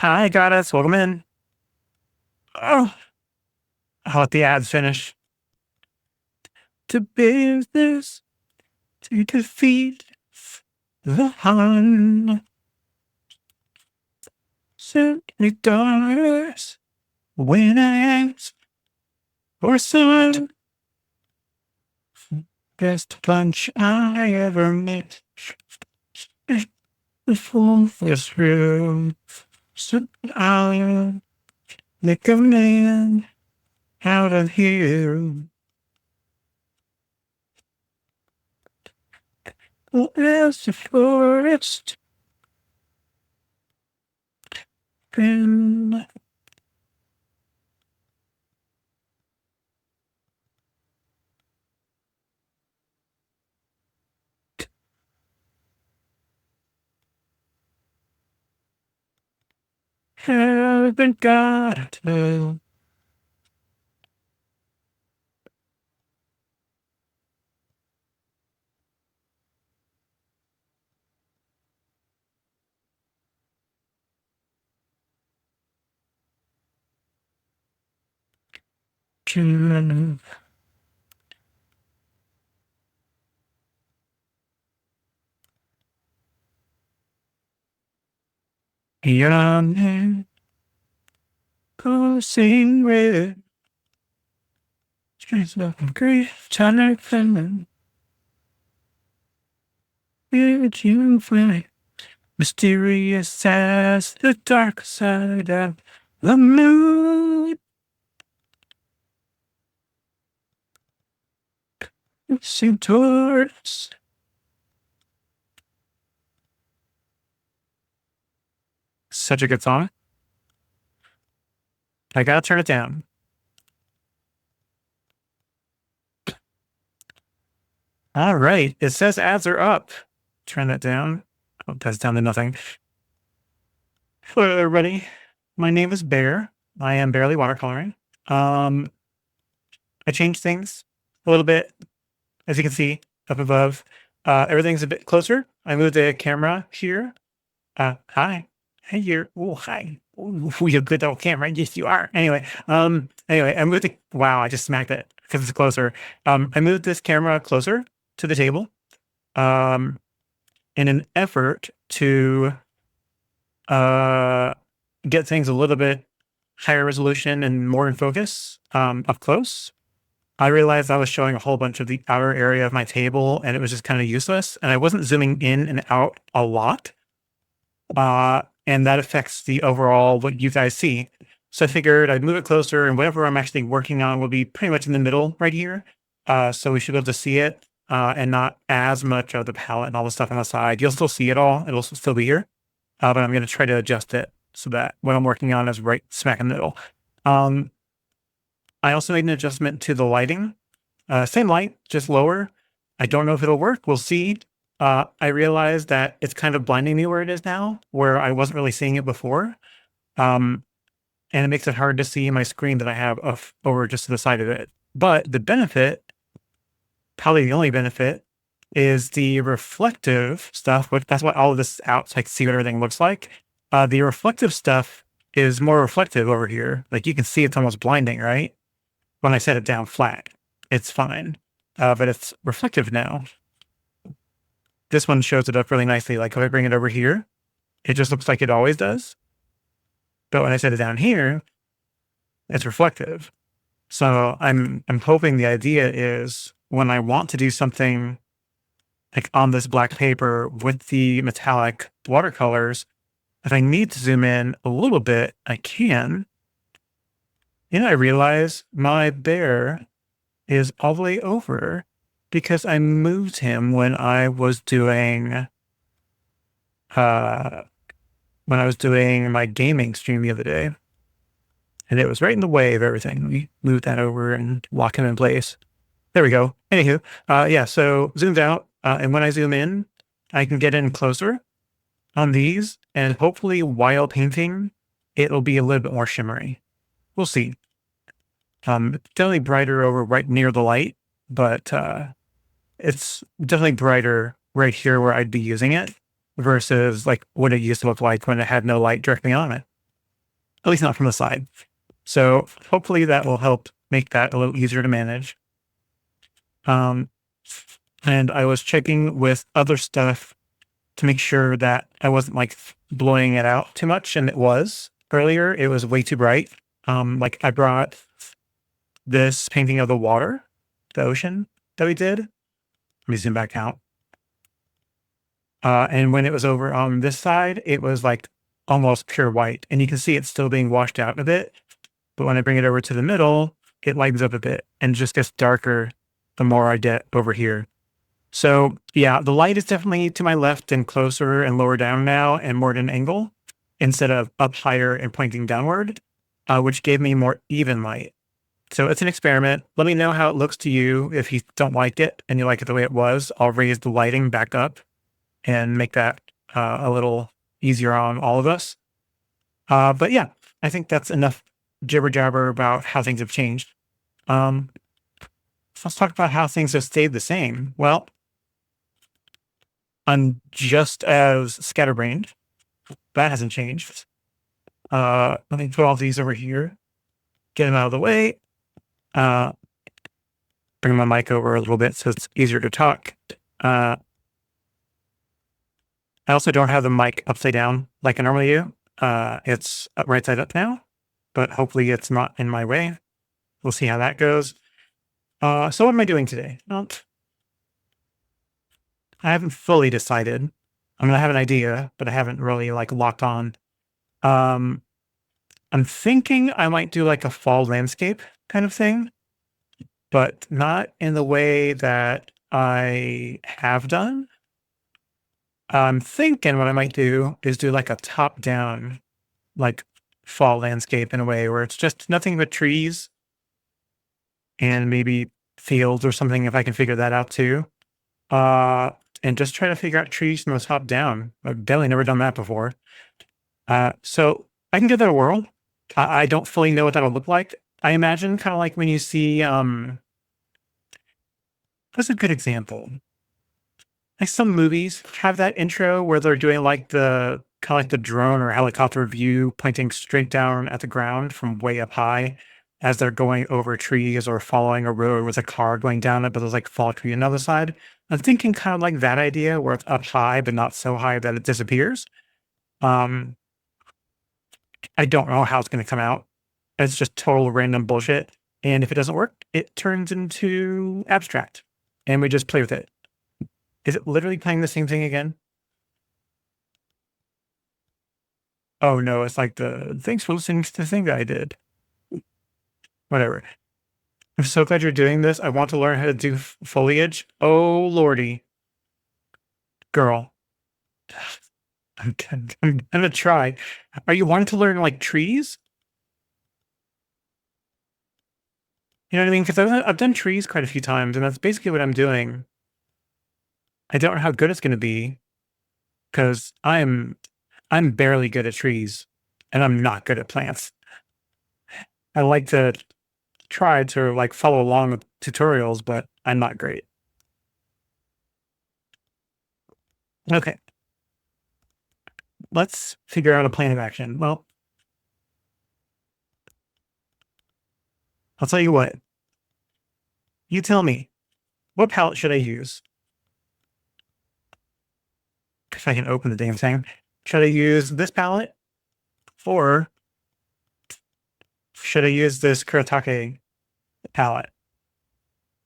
Hi, goddess. Welcome in. Oh, I'll let the ads finish. To business to defeat the Hun. Certainly does when I ask for some best punch I ever met. The full this room. So I'll make a man out of here. There's the forest. Been haven't got to can young pushing red. She's looking great, trying to find it, you fly. Mysterious as the dark side of the moon. Sing towards. Such a good song. I gotta turn it down. All right. It says ads are up. Turn that down. Oh, that's down to nothing. Hello, everybody. My name is Bear. I am barely watercoloring. I changed things a little bit, as you can see up above. Everything's a bit closer. I moved the camera here. Hi. Hey, you're. Oh, hi. Ooh, you're a good old camera. Yes, you are. Anyway, I moved the. Wow, I just smacked it because it's closer. I moved this camera closer to the table, in an effort to get things a little bit higher resolution and more in focus up close. I realized I was showing a whole bunch of the outer area of my table and it was just kind of useless. And I wasn't zooming in and out a lot. And that affects the overall what you guys see. So I figured I'd move it closer and whatever I'm actually working on will be pretty much in the middle right here. So we should be able to see it and not as much of the palette and all the stuff on the side. You'll still see it all. It'll still be here. But I'm going to try to adjust it so that what I'm working on is right smack in the middle. I also made an adjustment to the lighting. Same light, just lower. I don't know if it'll work. We'll see. I realized that it's kind of blinding me where it is now, where I wasn't really seeing it before. And it makes it hard to see my screen that I have over just to the side of it. But the benefit, probably the only benefit, is the reflective stuff, which that's what all of this is out, so I can see what everything looks like. The reflective stuff is more reflective over here. Like you can see it's almost blinding, right? When I set it down flat, it's fine. But it's reflective now. This one shows it up really nicely. Like if I bring it over here, it just looks like it always does. But when I set it down here, it's reflective. So I'm hoping the idea is when I want to do something like on this black paper with the metallic watercolors, if I need to zoom in a little bit, I can. And I realize my bear is all the way over because I moved him when I was doing my gaming stream the other day. And it was right in the way of everything. We moved that over and lock him in place. There we go. Anywho, yeah, so zoomed out. And when I zoom in, I can get in closer on these. And hopefully while painting, it'll be a little bit more shimmery. We'll see. Definitely brighter over right near the light, but it's definitely brighter right here where I'd be using it versus like what it used to look like when it had no light directly on it. at least not from the side. So hopefully that will help make that a little easier to manage. And I was checking with other stuff to make sure that I wasn't like blowing it out too much. And it was earlier, it was way too bright. Like I brought this painting of the water, the ocean that we did. Let me zoom back out. And when it was over on this side, it was like almost pure white. And you can see it's still being washed out a bit. But when I bring it over to the middle, it lightens up a bit and just gets darker the more I get over here. So yeah, the light is definitely to my left and closer and lower down now and more at an angle instead of up higher and pointing downward, which gave me more even light. So it's an experiment. Let me know how it looks to you. If you don't like it and you like it the way it was, I'll raise the lighting back up and make that a little easier on all of us. But yeah, I think that's enough jibber jabber about how things have changed. Let's talk about how things have stayed the same. Well, I'm just as scatterbrained. That hasn't changed. Let me put all these over here, get them out of the way. Bring my mic over a little bit so it's easier to talk. I also don't have the mic upside down like I normally do. It's right side up now, but hopefully it's not in my way. We'll see how that goes. So what am I doing today? Well, I haven't fully decided. I'm gonna have an idea, but I haven't really like locked on. I'm thinking I might do like a fall landscape kind of thing, but not in the way that I have done. I'm thinking what I might do is do like a top down, like fall landscape in a way where it's just nothing but trees and maybe fields or something if I can figure that out too. And just try to figure out trees from the top down. I've definitely never done that before. So I can give that a whirl. I don't fully know what that'll look like. I imagine kind of like when you see, what's a good example? Like some movies have that intro where they're doing like the kind of like the drone or helicopter view pointing straight down at the ground from way up high as they're going over trees or following a road with a car going down it, but there's like fall tree on the other side. I'm thinking kind of like that idea where it's up high, but not so high that it disappears. Um, I don't know how it's going to come out. It's just total random bullshit. And if it doesn't work, it turns into abstract and we just play with it. Is it literally playing the same thing again? Oh no, it's like the thanks for listening to the thing that I did. Whatever. I'm so glad you're doing this. I want to learn how to do foliage. Oh lordy. Girl. I'm gonna try. Are you wanting to learn like trees? You know what I mean? Because I've done trees quite a few times, and that's basically what I'm doing. I don't know how good it's gonna be because I'm barely good at trees, and I'm not good at plants. I like to try to like follow along with tutorials, but I'm not great. Okay, let's figure out a plan of action. Well, I'll tell you what. You tell me, what palette should I use? If I can open the damn thing. Should I use this palette? Or should I use this Kuretake palette?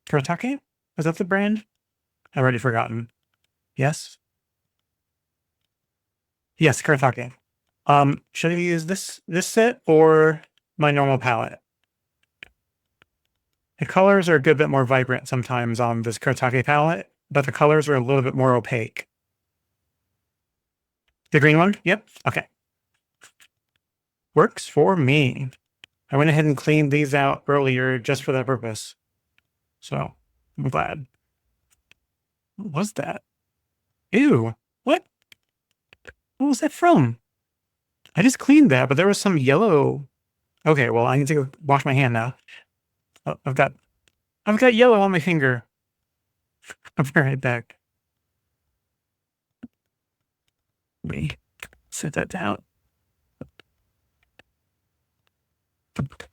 Kuretake? Is that the brand? I've already forgotten. Yes? Yes, Kuretake. Should I use this set or my normal palette? The colors are a good bit more vibrant sometimes on this Kuretake palette, but the colors are a little bit more opaque. The green one? Yep. Okay. Works for me. I went ahead and cleaned these out earlier just for that purpose. So I'm glad. What was that? Ew. What? What was that from? I just cleaned that, but there was some yellow. Okay, well, I need to go wash my hand now. Oh, I've got yellow on my finger. I'll be right back. Let me set that down. Okay.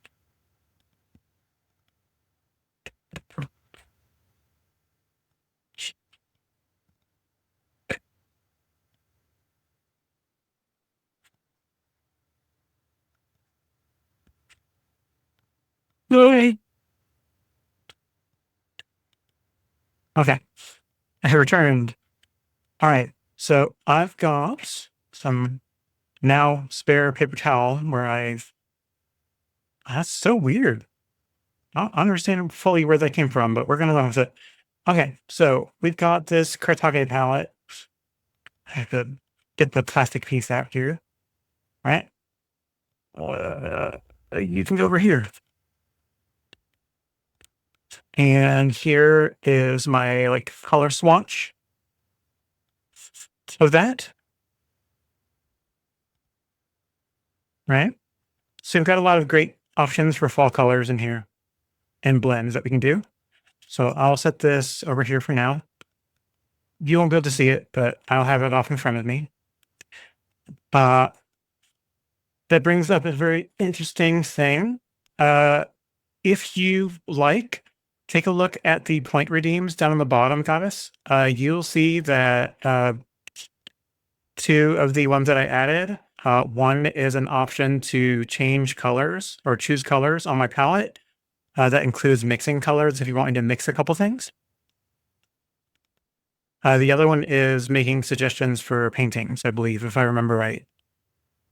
Okay. I have returned. All right. So I've got some now spare paper towel where that's so weird. I don't understand fully where that came from, but we're going to go with it. Okay. So we've got this Kartage palette. I have to get the plastic piece out here. Right. You can go over here. And here is my like color swatch of that. Right. So we've got a lot of great options for fall colors in here and blends that we can do. So I'll set this over here for now. You won't be able to see it, but I'll have it off in front of me. That brings up a very interesting thing. If you like, take a look at the point redeems down on the bottom, Goddess. You'll see that two of the ones that I added, one is an option to change colors or choose colors on my palette. That includes mixing colors if you're wanting to mix a couple things. The other one is making suggestions for paintings, I believe, if I remember right.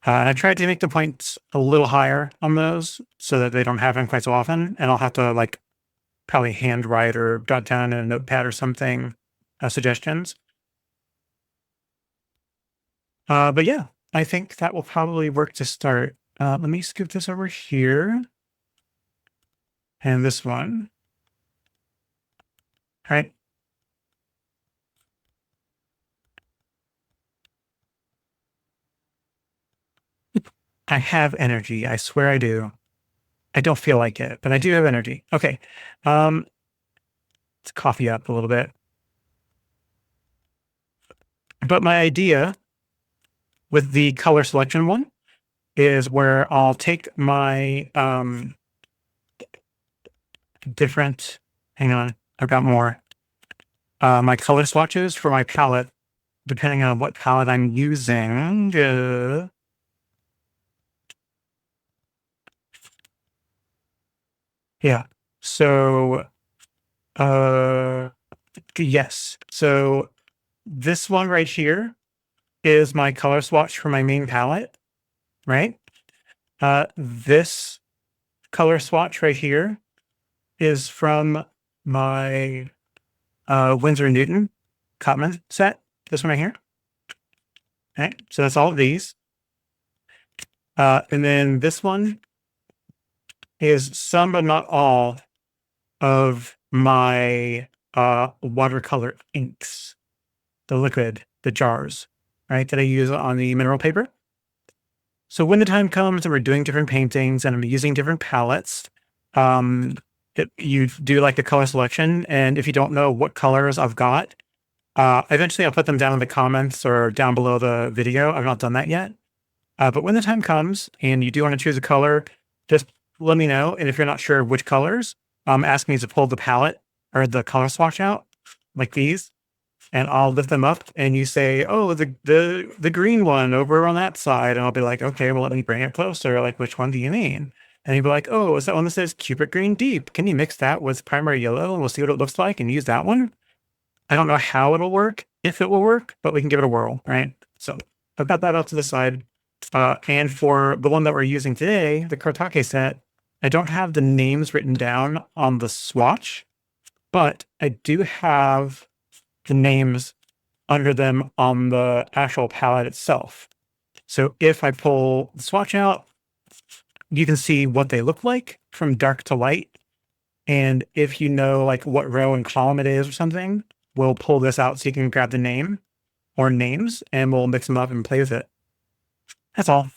I tried to make the points a little higher on those so that they don't happen quite so often. And I'll have to like probably handwrite or jot down in a notepad or something, suggestions. But yeah, I think that will probably work to start. Let me scoop this over here. And this one. All right. I have energy. I swear I do. I don't feel like it, but I do have energy. Okay. Let's coffee up a little bit. But my idea with the color selection one is where I'll take my different, hang on, I've got more. My color swatches for my palette, depending on what palette I'm using. Yeah. So, yes. So this one right here is my color swatch for my main palette, right? This color swatch right here is from my Winsor & Newton Cotman set. This one right here. Okay, so that's all of these. And then this one is some but not all of my watercolor inks, the liquid, the jars, right, that I use on the mineral paper. So when the time comes and we're doing different paintings and I'm using different palettes, you do like the color selection. And if you don't know what colors I've got, eventually I'll put them down in the comments or down below the video. I've not done that yet. But when the time comes and you do want to choose a color, just let me know. And if you're not sure which colors, ask me to pull the palette or the color swatch out like these, and I'll lift them up and you say, oh, the green one over on that side. And I'll be like, okay, well, let me bring it closer. Like, which one do you mean? And you'd be like, oh, is that one that says Cupid Green Deep? Can you mix that with primary yellow and we'll see what it looks like and use that one? I don't know how it'll work, if it will work, but we can give it a whirl, right? So I've got that off to the side. And for the one that we're using today, the Kartage set, I don't have the names written down on the swatch, but I do have the names under them on the actual palette itself. So if I pull the swatch out, you can see what they look like from dark to light. And if you know like what row and column it is or something, we'll pull this out so you can grab the name or names and we'll mix them up and play with it. That's all.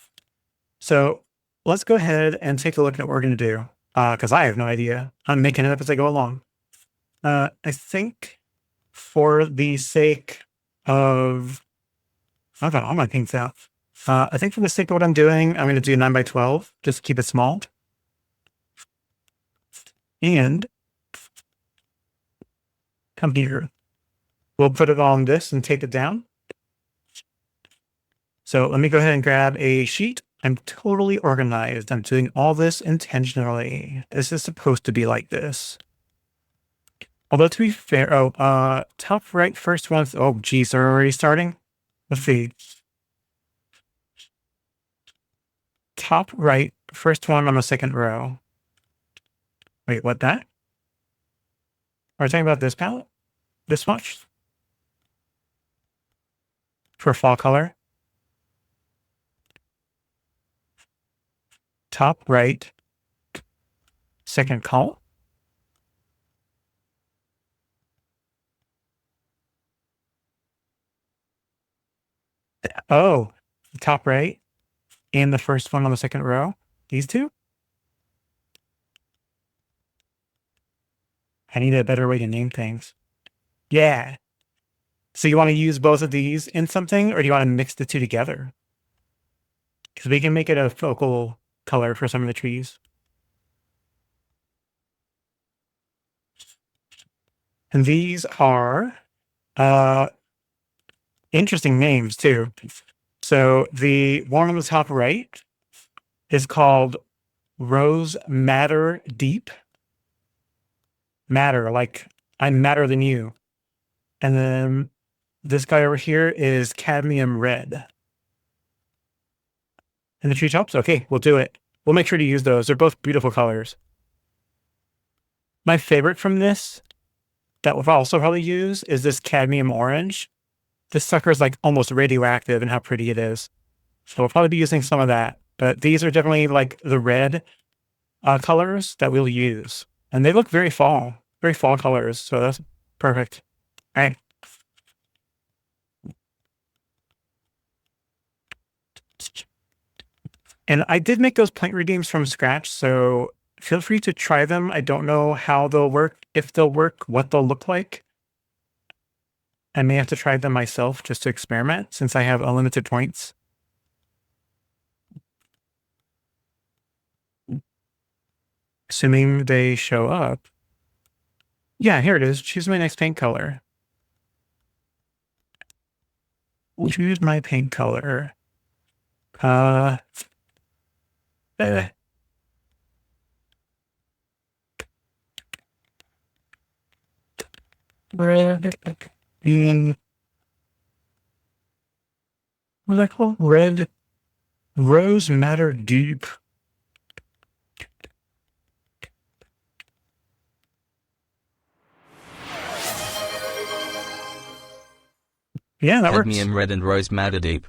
So let's go ahead and take a look at what we're going to do. Because I have no idea. I'm making it up as I go along. I think for the sake of, I've got all my paints out. I think for the sake of what I'm doing, I'm going to do 9 by 12, just keep it small. And come here. We'll put it on this and tape it down. So let me go ahead and grab a sheet. I'm totally organized. I'm doing all this intentionally. This is supposed to be like this. Although to be fair, top right first one. Oh, geez, they're already starting. Let's see. Top right, first one on the second row. Wait, what that? Are we talking about this palette? This much? For fall color? Top right, second column? Oh, top right and the first one on the second row. These two? I need a better way to name things. Yeah. So you want to use both of these in something, or do you want to mix the two together? Because we can make it a focal color for some of the trees. And these are interesting names too. So the one on the top right is called Rose Madder Deep. Matter, like I'm madder than you. And then this guy over here is Cadmium Red. And the tree tops? Okay, we'll do it. We'll make sure to use those. They're both beautiful colors. My favorite from this that we'll also probably use is this Cadmium Orange. This sucker is like almost radioactive in how pretty it is. So we'll probably be using some of that. But these are definitely like the red colors that we'll use. And they look very fall colors. So that's perfect. All right. And I did make those plant redeems from scratch, so feel free to try them. I don't know how they'll work, if they'll work, what they'll look like. I may have to try them myself just to experiment since I have unlimited points. Assuming they show up. Yeah, here it is. Choose my next paint color. Choose my paint color. What's that called? Red Rose Madder Deep. Yeah, that works. Cadmium Red and Rose Madder Deep.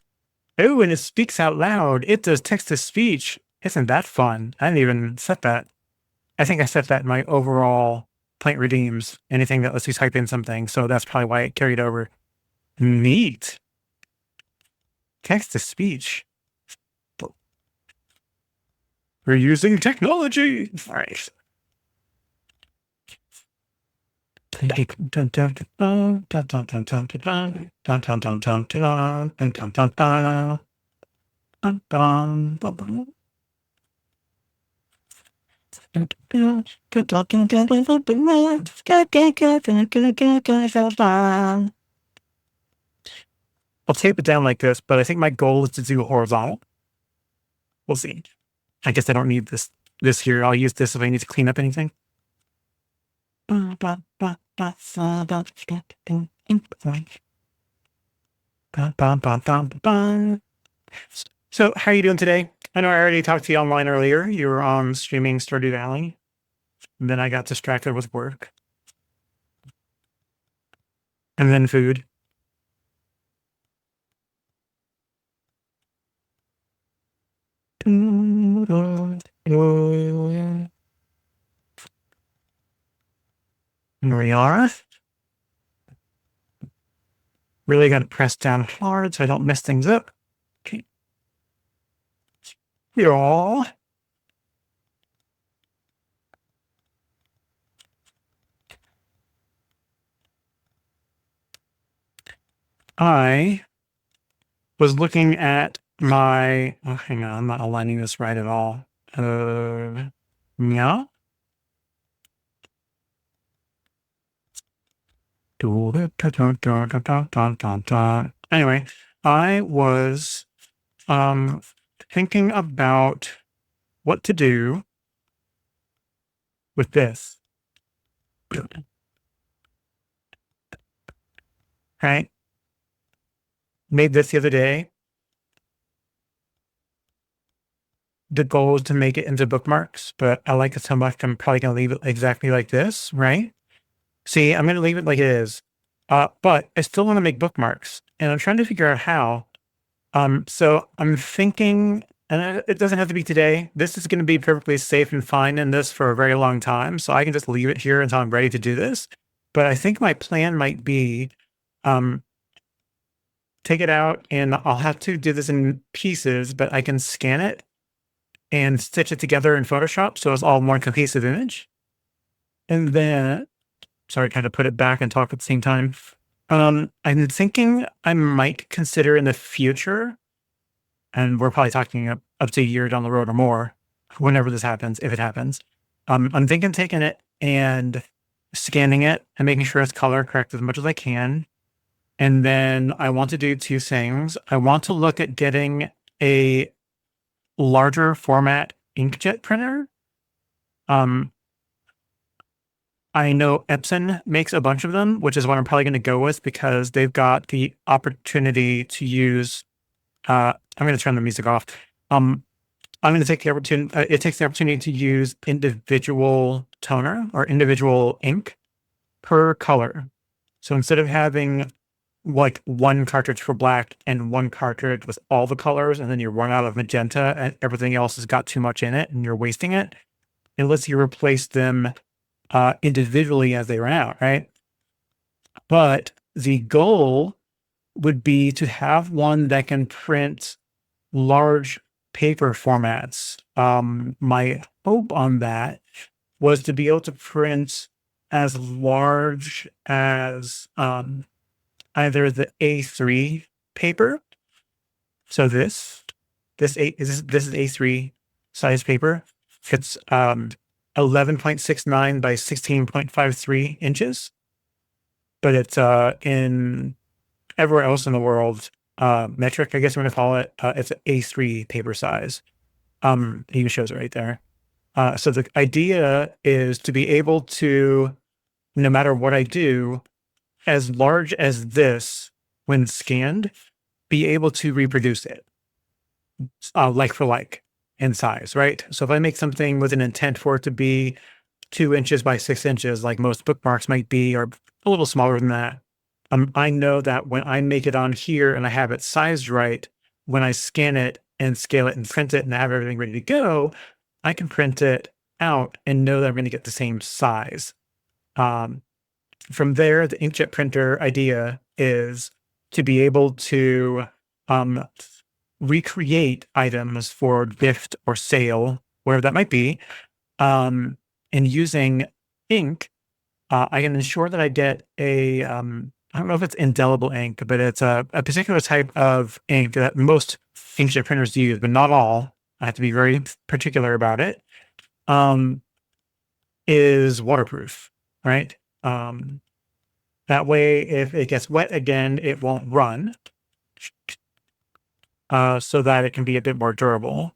Oh, and it speaks out loud. It does text to speech. Isn't that fun? I didn't even set that. I think I set that in my overall plant redeems, anything that lets you type in something. So that's probably why it carried over. Neat. Text to speech. We're using technology. All right. I'll tape it down like this, but I think my goal is to do horizontal. We'll see. I guess I don't need this here. I'll use this if I need to clean up anything. So how are you doing today? I know I already talked to you online earlier. You were on streaming Stardew Valley. And then I got distracted with work. And then food. Here we are. Really got to press down hard so I don't mess things up. Okay. Yeah. I was looking at my, oh, hang on, I'm not aligning this right at all. Yeah. Anyway, I was thinking about what to do with this. Right? Made this the other day. The goal is to make it into bookmarks, but I like it so much, I'm probably gonna leave it exactly like this, right? See, I'm gonna leave it like it is. But I still want to make bookmarks, and I'm trying to figure out how. So I'm thinking, and it doesn't have to be today. This is going to be perfectly safe and fine in this for a very long time, so I can just leave it here until I'm ready to do this. But I think my plan might be, um, take it out, and I'll have to do this in pieces, but I can scan it and stitch it together in Photoshop, so it's all one cohesive image. And then, sorry, kind of put it back and talk at the same time. I'm thinking I might consider in the future, and we're probably talking up to a year down the road or more, whenever this happens, if it happens. I'm thinking taking it and scanning it and making sure it's color correct as much as I can. And then I want to do two things. I want to look at getting a larger format inkjet printer. Um, I know Epson makes a bunch of them, which is what I'm probably going to go with because they've got the opportunity to use. I'm going to turn the music off. I'm going to take the opportunity. It takes the opportunity to use individual toner or individual ink per color. So instead of having like one cartridge for black and one cartridge with all the colors, and then you run out of magenta and everything else has got too much in it and you're wasting it, it lets you replace them individually as they run out, right? But the goal would be to have one that can print large paper formats. My hope on that was to be able to print as large as either the A3 paper. So this is A3 size paper. It's 11.69 by 16.53 inches, but it's in everywhere else in the world, metric, I guess I'm going to call it. It's an A3 paper size. It even shows it right there. So the idea is to be able to, no matter what I do, as large as this, when scanned, be able to reproduce it, like for like in size, right? So if I make something with an intent for it to be 2 inches by 6 inches, like most bookmarks might be, or a little smaller than that, I know that when I make it on here and I have it sized right, when I scan it and scale it and print it and have everything ready to go, I can print it out and know that I'm going to get the same size. Um, from there, the inkjet printer idea is to be able to um, recreate items for gift or sale, wherever that might be, and using ink. I can ensure that I get a, I don't know if it's indelible ink, but it's a particular type of ink that most inkjet printers use, but not all. I have to be very particular about it. Is waterproof, right? That way, if it gets wet again, it won't run, so that it can be a bit more durable.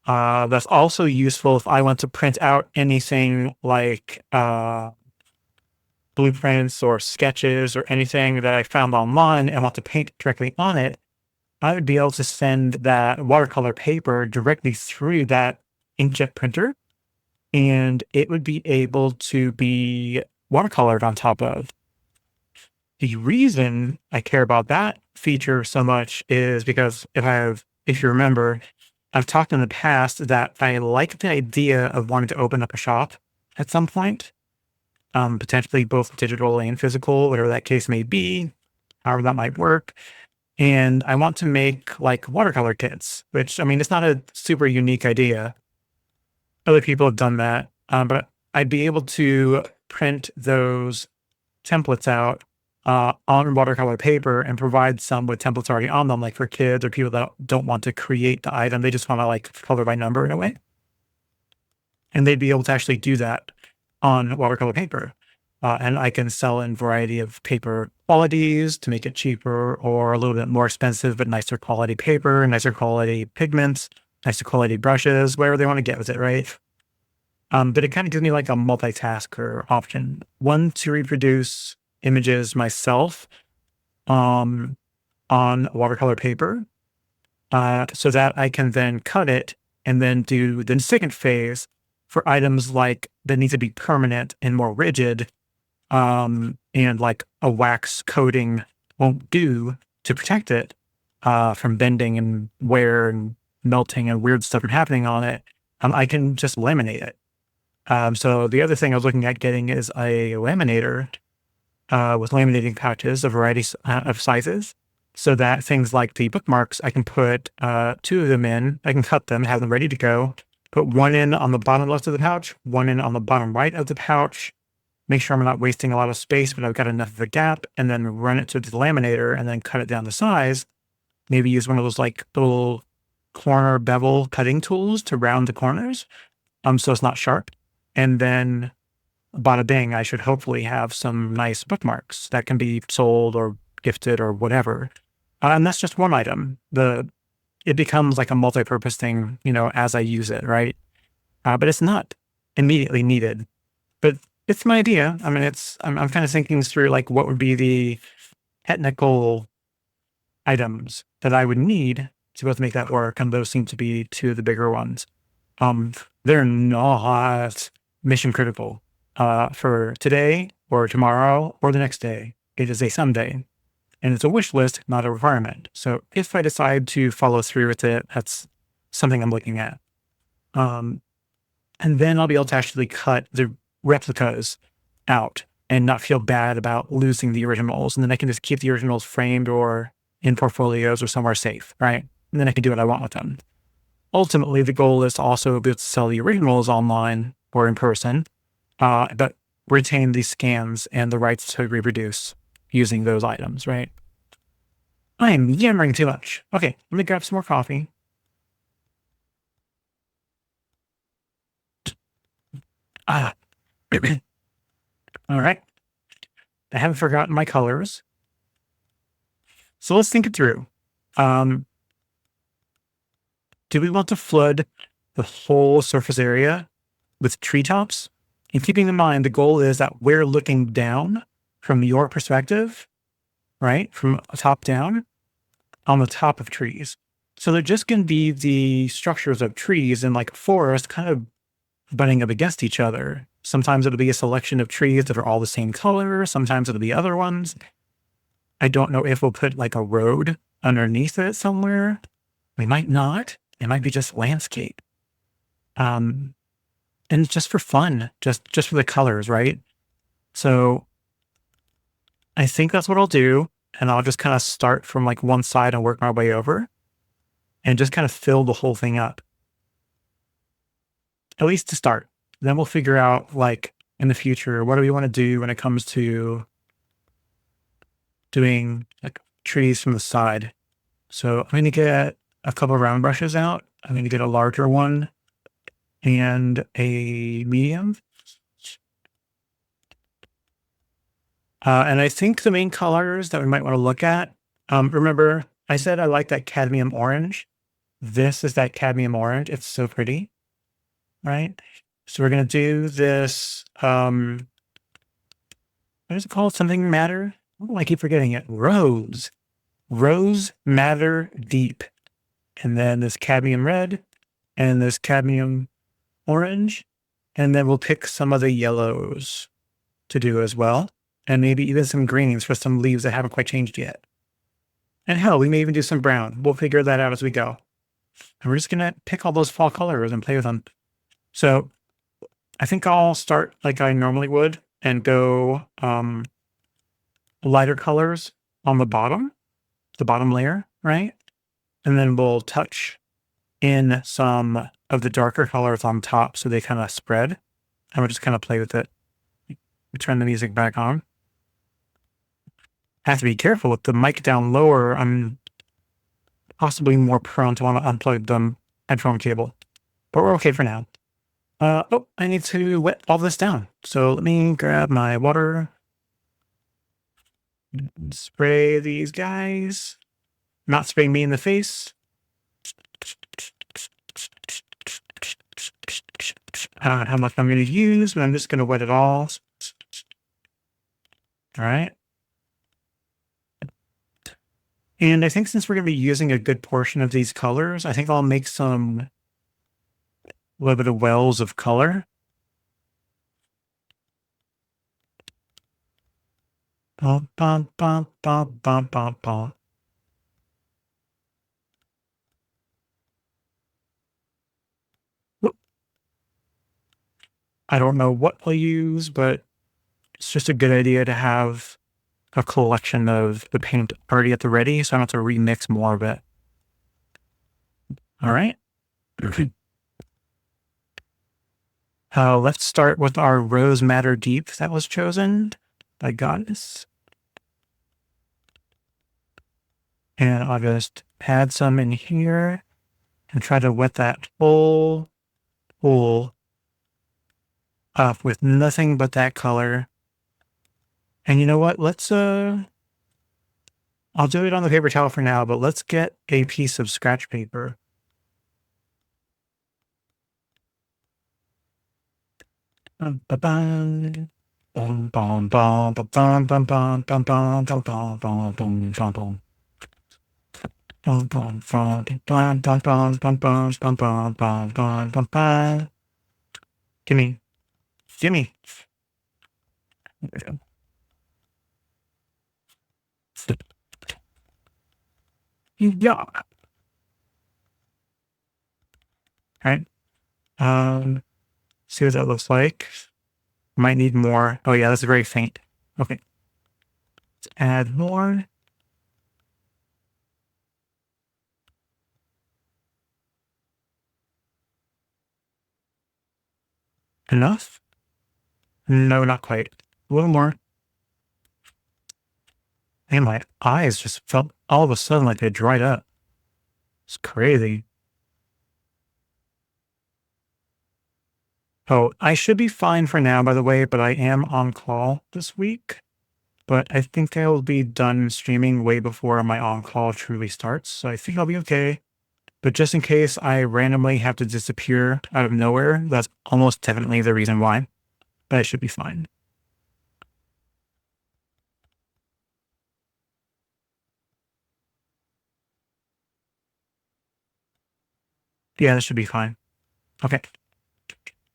That's also useful if I want to print out anything like blueprints or sketches or anything that I found online and want to paint directly on it. I would be able to send that watercolor paper directly through that inkjet printer, and it would be able to be watercolored on top of. The reason I care about that feature so much is because if you remember, I've talked in the past that I like the idea of wanting to open up a shop at some point, potentially both digital and physical, whatever that case may be, however that might work. And I want to make like watercolor kits, which I mean, it's not a super unique idea. Other people have done that, but I'd be able to print those templates out on watercolor paper and provide some with templates already on them, like for kids or people that don't want to create the item. They just want to like color by number in a way. And they'd be able to actually do that on watercolor paper. and I can sell in a variety of paper qualities to make it cheaper or a little bit more expensive, but nicer quality paper, nicer quality pigments, nicer quality brushes, wherever they want to get with it, right? But it kind of gives me like a multitasker option. One, to reproduce images myself on watercolor paper, so that I can then cut it and then do the second phase for items like that need to be permanent and more rigid, and like a wax coating won't do to protect it from bending and wear and melting and weird stuff from happening on it. I can just laminate it. So the other thing I was looking at getting is a laminator with laminating pouches, a variety of sizes, so that things like the bookmarks, I can put 2 of them in. I can cut them, have them ready to go. Put one in on the bottom left of the pouch, one in on the bottom right of the pouch. Make sure I'm not wasting a lot of space, but I've got enough of a gap, and then run it to the laminator and then cut it down to size. Maybe use one of those like little corner bevel cutting tools to round the corners, so it's not sharp. And then bada bing, I should hopefully have some nice bookmarks that can be sold or gifted or whatever. And that's just one item. It becomes like a multi-purpose thing, as I use it, right? But it's not immediately needed. But it's my idea. I mean, I'm kind of thinking through like what would be the technical items that I would need to be able to make that work, and those seem to be 2 of the bigger ones. They're not mission critical for today or tomorrow or the next day. It is a someday, and it's a wish list, not a requirement. So if I decide to follow through with it, that's something I'm looking at. And then I'll be able to actually cut the replicas out and not feel bad about losing the originals. And then I can just keep the originals framed or in portfolios or somewhere safe, right? And then I can do what I want with them. Ultimately, the goal is to also be able to sell the originals online or in person, but retain the scans and the rights to reproduce using those items, right? I am yammering too much. Okay, let me grab some more coffee. All right. I haven't forgotten my colors. So let's think it through. Do we want to flood the whole surface area with treetops? And keeping in mind, the goal is that we're looking down from your perspective, right? From top down on the top of trees. So they're just going to be the structures of trees in like a forest kind of butting up against each other. Sometimes it'll be a selection of trees that are all the same color. Sometimes it'll be other ones. I don't know if we'll put like a road underneath it somewhere. We might not. It might be just landscape. And it's just for fun, just for the colors, right? So I think that's what I'll do. And I'll just kind of start from like one side and work my way over and just kind of fill the whole thing up. At least to start. Then we'll figure out like in the future, what do we want to do when it comes to doing like trees from the side. So I'm going to get a couple of round brushes out. I'm going to get a larger one and a medium. And I think the main colors that we might want to look at, remember I said I like that cadmium orange. This is that cadmium orange. It's so pretty, right? So we're going to do this, what is it called? Something matter? Oh, I keep forgetting it. Rose madder deep. And then this cadmium red and this cadmium orange. And then we'll pick some of the yellows to do as well. And maybe even some greens for some leaves that haven't quite changed yet. And hell, we may even do some brown. We'll figure that out as we go. And we're just going to pick all those fall colors and play with them. So I think I'll start like I normally would and go lighter colors on the bottom layer, right? And then we'll touch in some of the darker colors on top so they kind of spread. And we'll just kind of play with it. We turn the music back on. Have to be careful with the mic down lower. I'm possibly more prone to want to unplug the headphone cable, but we're okay for now. Oh, I need to wet all this down. So let me grab my water, spray these guys, not spray me in the face. I don't know how much I'm going to use, but I'm just going to wet it all. All right. And I think since we're going to be using a good portion of these colors, I think I'll make some a little bit of wells of color. Bum, bum, bum, bum, bum, bum, bum. I don't know what I'll use, but it's just a good idea to have a collection of the paint already at the ready, so I don't have to remix more of it. All right. Let's start with our Rose Matter Deep that was chosen by Goddess. And I'll just add some in here and try to wet that whole pool up with nothing but that color. And you know what? I'll do it on the paper towel for now, but let's get a piece of scratch paper. Bum, ba, bum. Bum, bum, bum, ba, bum, bum, bum, bum, bum, bum, bum, bum, bum, bum, bum. Bum, bum, bum, bum, bum, bum, bum, bum, bum, bum, bum, bum, bum, bum. Gimme. Gimme. Yeah. All right. See what that looks like. Might need more. Oh yeah, that's very faint. Okay. Let's add more. Enough? No, not quite. A little more. And my eyes just felt all of a sudden like they dried up. It's crazy. Oh, I should be fine for now, by the way, but I am on call this week. But I think I will be done streaming way before my on call truly starts. So I think I'll be okay. But just in case I randomly have to disappear out of nowhere, that's almost definitely the reason why. But I should be fine. Yeah, that should be fine. Okay.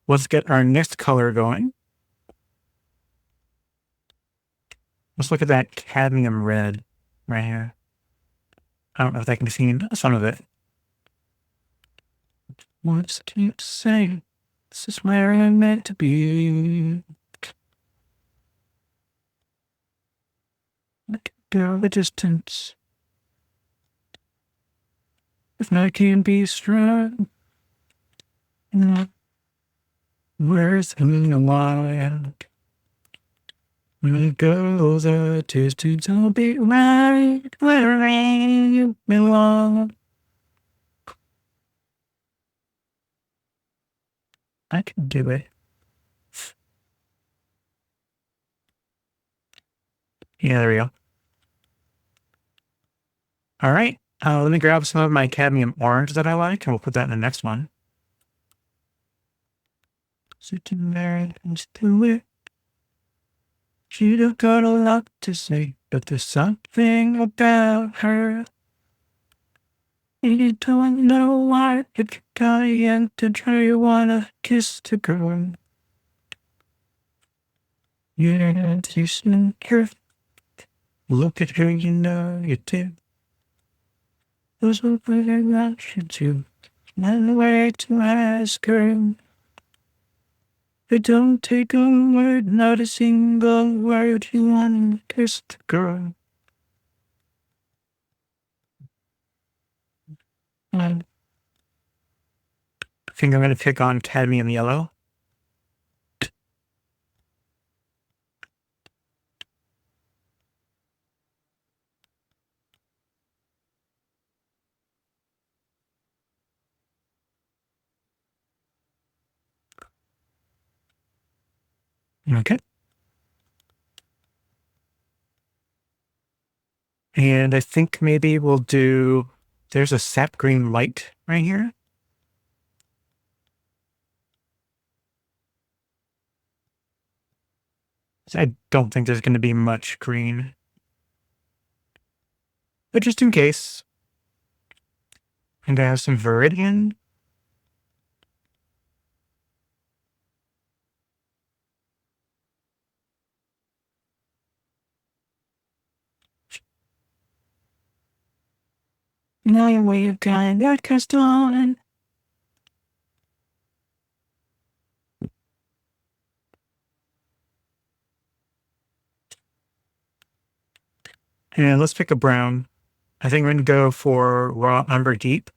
Let's get our next color going. Let's look at that cadmium red right here. I don't know if that can be seen. Some of it. What's to say? This is where I'm meant to be. I can go the distance. If I can be strong. Where's the line? When it goes, the distance will be right where I belong. I can do it. Yeah, there we go. All right. Let me grab some of my cadmium orange that I like, and we'll put that in the next one. Sitting there and still it. She'd have got a lot to say, but there's something about her. You don't know why it got into try you wanna kiss the girl. Yeah, you shouldn't care. Look at her, you know you do. Those are pretty actions too. No way to ask her. It don't take a word, not a single word. You wanna kiss the girl. I think I'm gonna pick on cadmium yellow. Okay. And I think maybe we'll do, there's a sap green light right here. So I don't think there's going to be much green, but just in case. And I have some Viridian. Now your way of going that custom. And let's pick a brown. I think we're going to go for raw umber deep.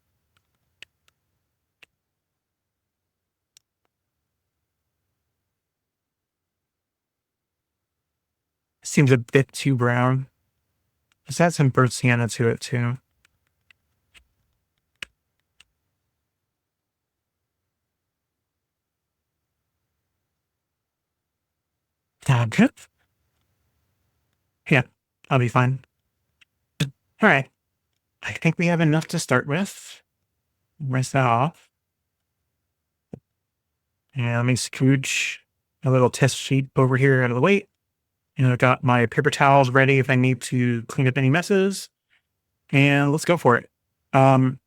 Seems a bit too brown. Let's add some burnt sienna to it too. Okay. Yeah, I'll be fine. All right. I think we have enough to start with. Rinse that off. And let me scooch a little test sheet over here out of the way. And I've got my paper towels ready if I need to clean up any messes. And let's go for it. Um,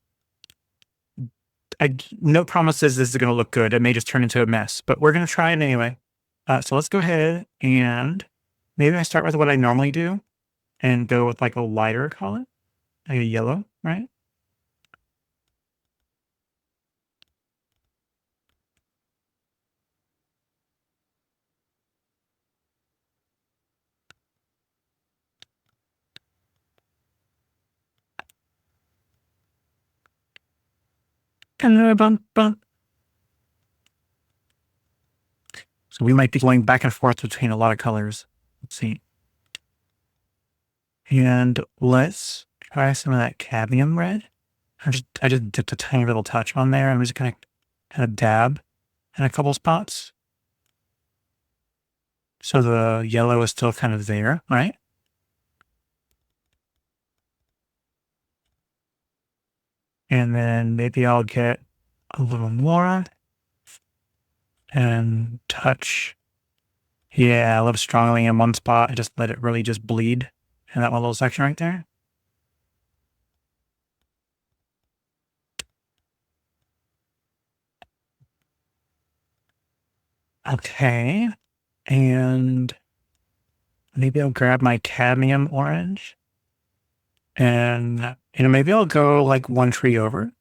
no promises this is going to look good. It may just turn into a mess, but we're going to try it anyway. So let's go ahead and maybe I start with what I normally do and go with like a lighter color, like a yellow, right? And then a bump, bump. So we might be going back and forth between a lot of colors. Let's see. And let's try some of that cadmium red. I just dipped a tiny little touch on there. I'm just gonna kind of dab in a couple spots. So the yellow is still kind of there, right? And then maybe I'll get a little more and touch. Yeah, a little strongly in one spot. I just let it really just bleed in that one little section right there. Okay. And maybe I'll grab my cadmium orange and, maybe I'll go like one tree over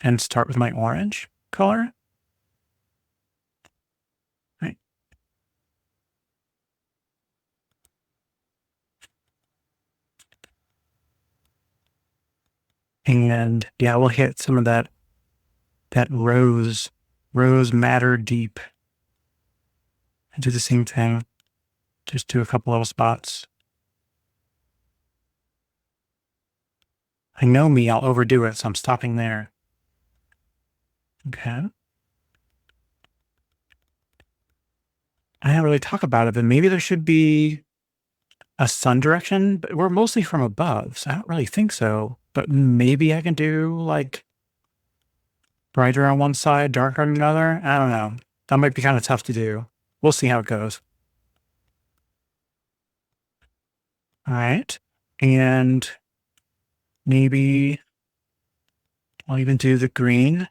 and start with my orange color. Right. And yeah, we'll hit some of that rose madder deep and do the same thing. Just do a couple little spots. I know me, I'll overdo it, so I'm stopping there. Okay. I didn't really talk about it, but maybe there should be a sun direction, but we're mostly from above, so I don't really think so. But maybe I can do like brighter on one side, darker on another. I don't know. That might be kind of tough to do. We'll see how it goes. All right. And maybe I'll even do the green.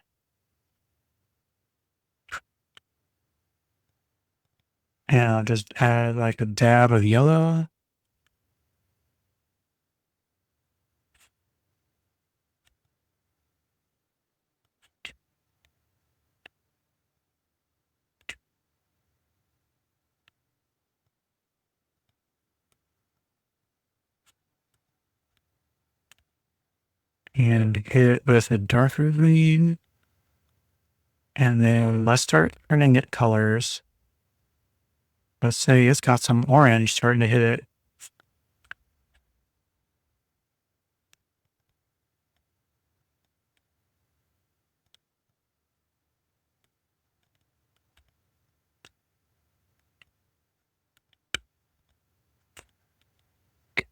And I'll just add like a dab of yellow. And hit it with a darker green. And then let's start turning it colors. Let's say it's got some orange starting to hit it.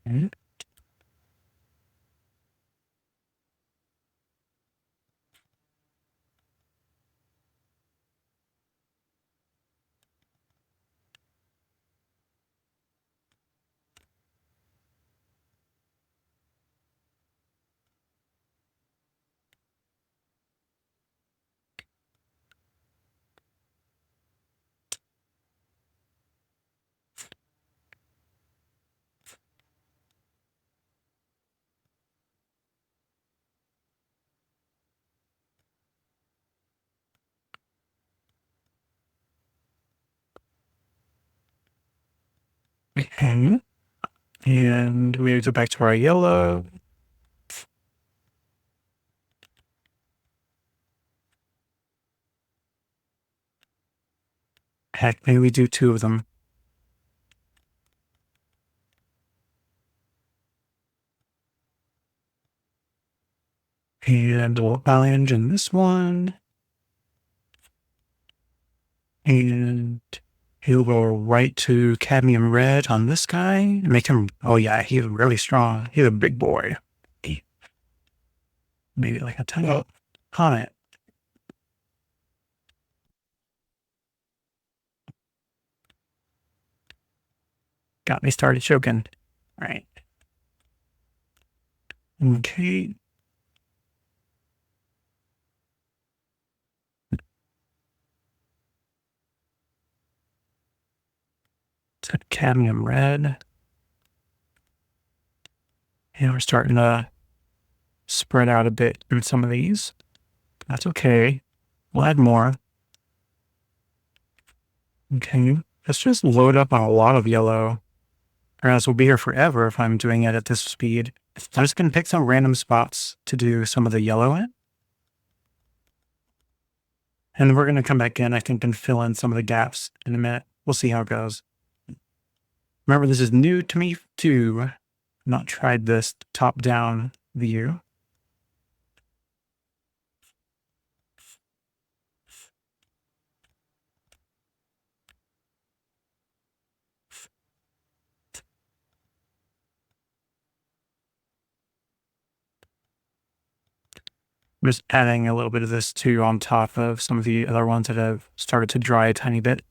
Mhm. Okay. And we go back to our yellow. Heck, maybe we do two of them. And we'll challenge in this one. And he'll go right to cadmium red on this guy and make him, oh yeah, he's really strong. He's a big boy. Maybe like a tiny comment. Got me started choking. All right. Okay. So cadmium red. And we're starting to spread out a bit in some of these. That's okay. We'll add more. Okay. Let's just load up on a lot of yellow, or else we'll be here forever if I'm doing it at this speed. I'm just going to pick some random spots to do some of the yellow in. And we're going to come back in, I think, and fill in some of the gaps in a minute. We'll see how it goes. Remember, this is new to me too. Not tried this top-down view. I'm just adding a little bit of this too on top of some of the other ones that have started to dry a tiny bit.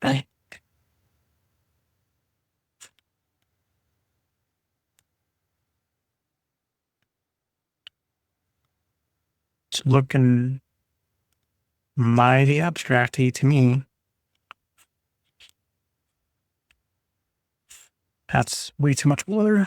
Okay. It's looking mighty abstracty to me. That's way too much blur.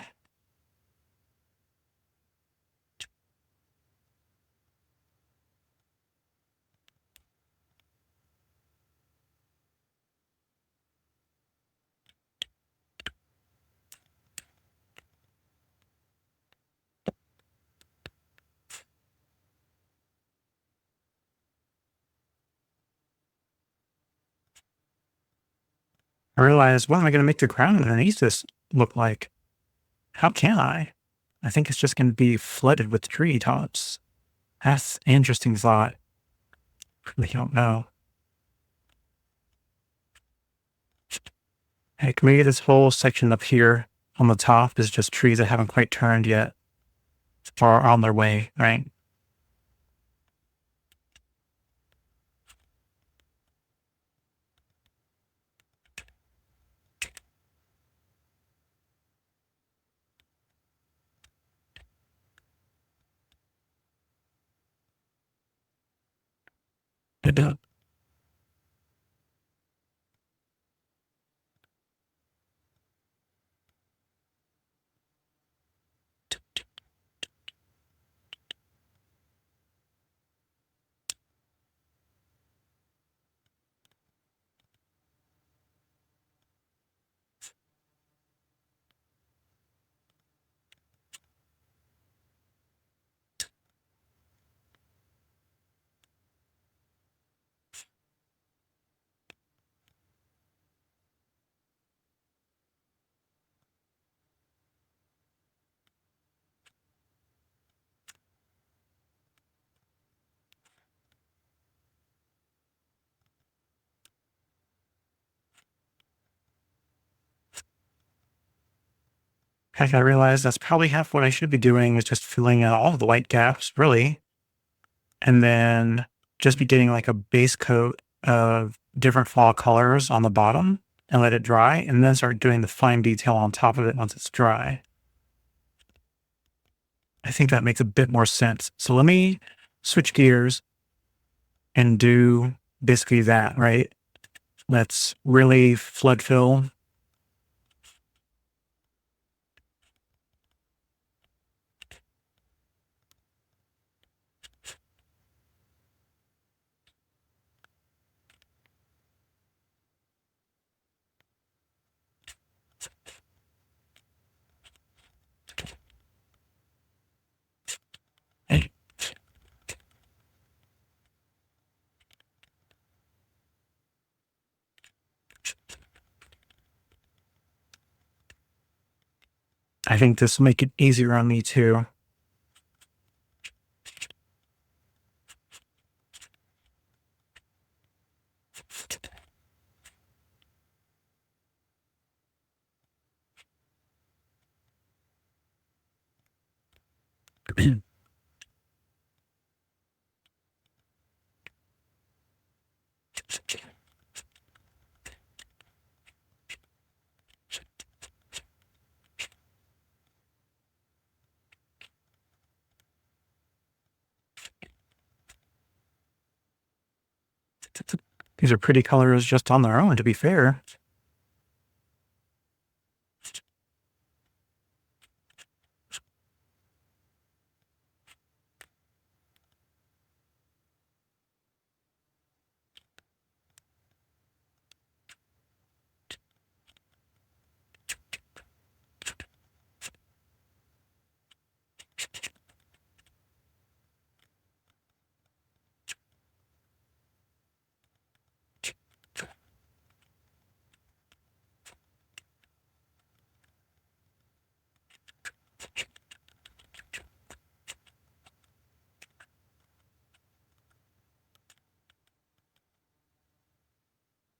I realized, what am I going to make the ground underneath this look like? How can I? I think it's just going to be flooded with tree tops. That's an interesting thought. Really don't know. Hey, can we get this whole section up here on the top is just trees that haven't quite turned yet or are on their way, right? It, Heck, I realized that's probably half what I should be doing is just filling in all of the white gaps, really. And then just be getting like a base coat of different fall colors on the bottom and let it dry, and then start doing the fine detail on top of it once it's dry. I think that makes a bit more sense. So let me switch gears and do basically that, right? Let's really flood fill. I think this will make it easier on me too. These are pretty colors just on their own, to be fair.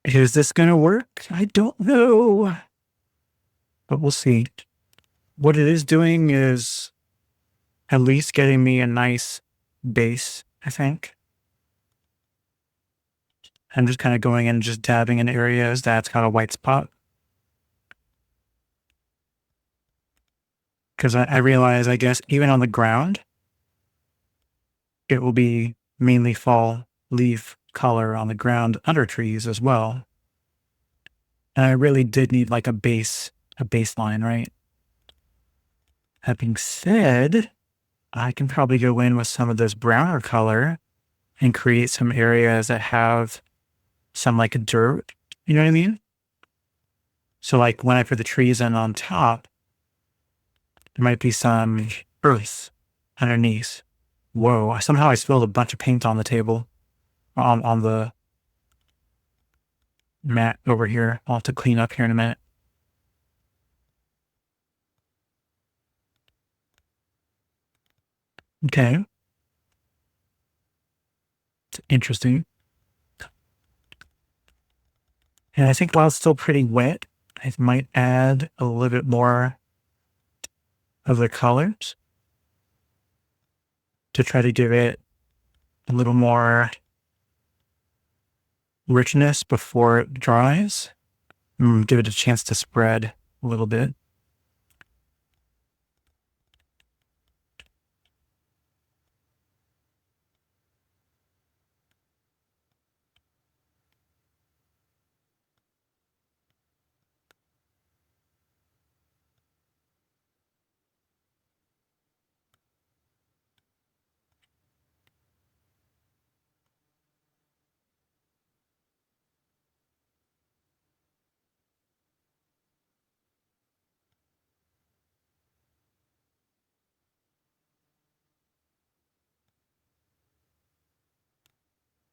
Is this going to work? I don't know, but we'll see. What it is doing is at least getting me a nice base, I think. I'm just kind of going in and just dabbing in areas that's got a white spot. Because I realize, I guess, even on the ground, it will be mainly fall leaf color on the ground under trees as well. And I really did need like a baseline, right? That being said, I can probably go in with some of this browner color and create some areas that have some like dirt, you know what I mean? So like when I put the trees in on top, there might be some earth underneath. Whoa, somehow I spilled a bunch of paint on the table, on the mat over here. I'll have to clean up here in a minute. Okay. It's interesting. And I think while it's still pretty wet, I might add a little bit more of the colors to try to give it a little more richness before it dries. Give it a chance to spread a little bit.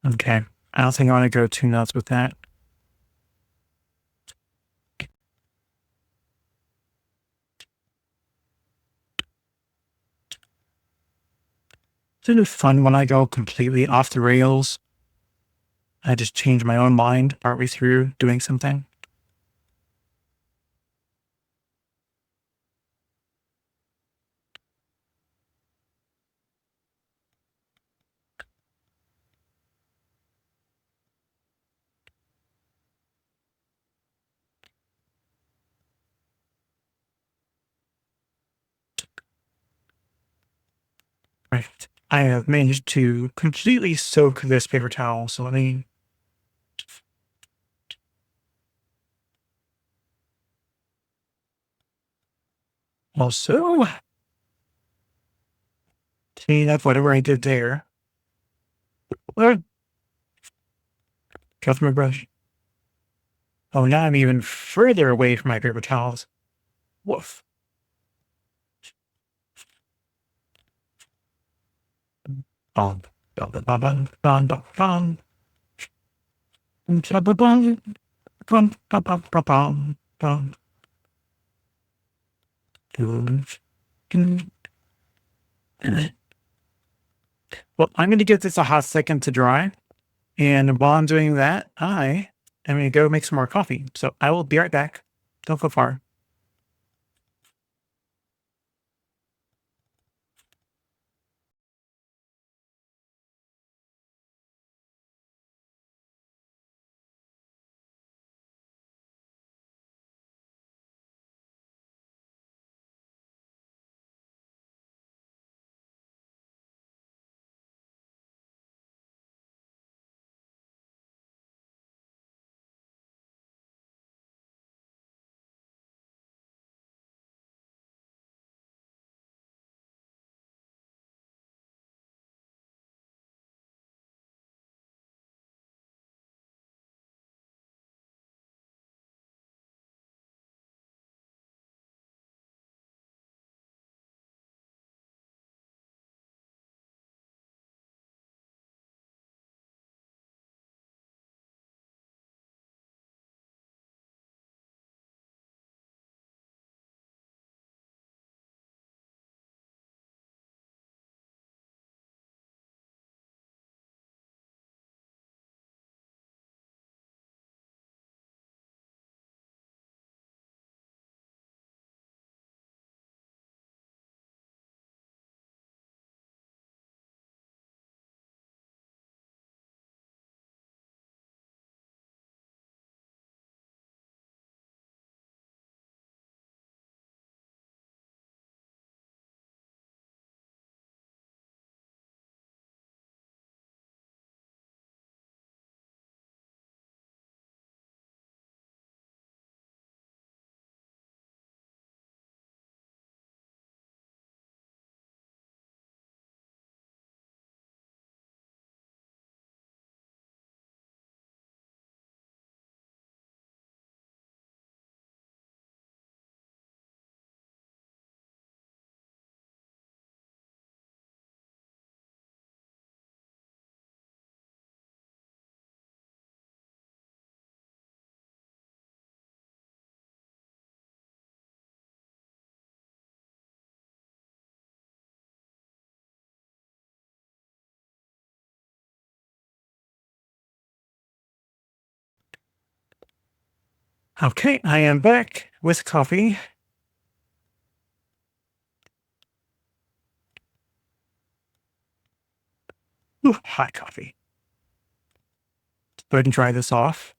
Okay. I don't think I want to go too nuts with that. Isn't it fun when I go completely off the rails? I just change my own mind partway through doing something. I have managed to completely soak this paper towel. So let me also clean up whatever I did there. Or cut my brush. Oh, now I'm even further away from my paper towels. Woof. Bum, bum, bum, bum, bum, bum, bum, bum. Bum, bum, bum, bum, bum, bum, bum, bum. Well, I'm going to give this a hot second to dry. And while I'm doing that, I am going to go make some more coffee. So I will be right back. Don't go far. Okay, I am back with coffee. Ooh, hot coffee. Let's go ahead and dry this off.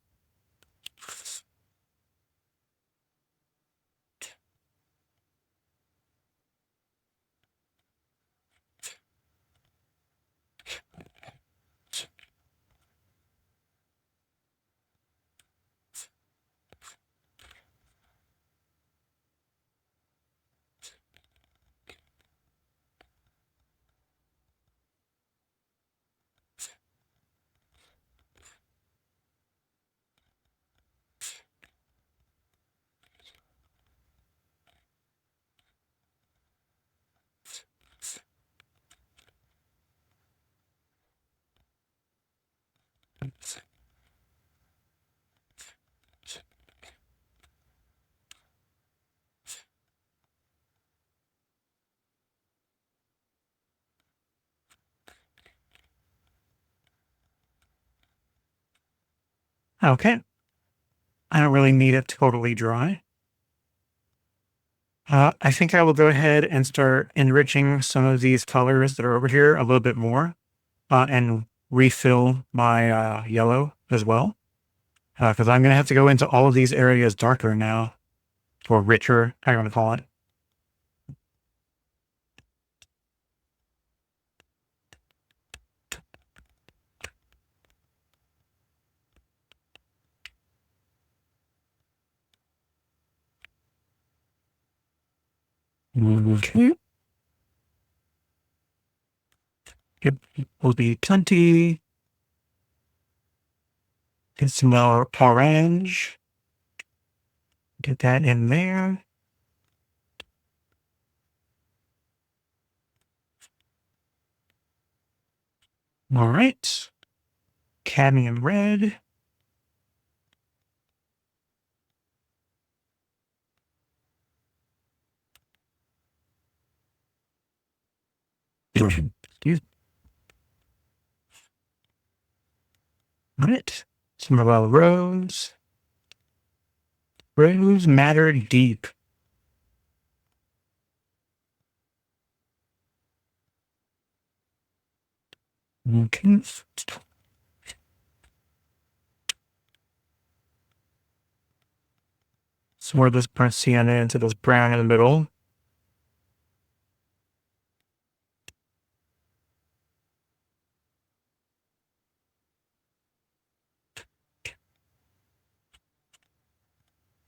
Okay, I don't really need it totally dry. I think I will go ahead and start enriching some of these colors that are over here a little bit more, and refill my yellow as well. Because I'm going to have to go into all of these areas darker now, or richer, how you want to call it. Okay. It will be plenty. Get some more orange. Get that in there. All right. Cadmium red. Excuse. All right. Some more rose. Rose matter deep. Okay. Swirl this burnt sienna into this brown in the middle.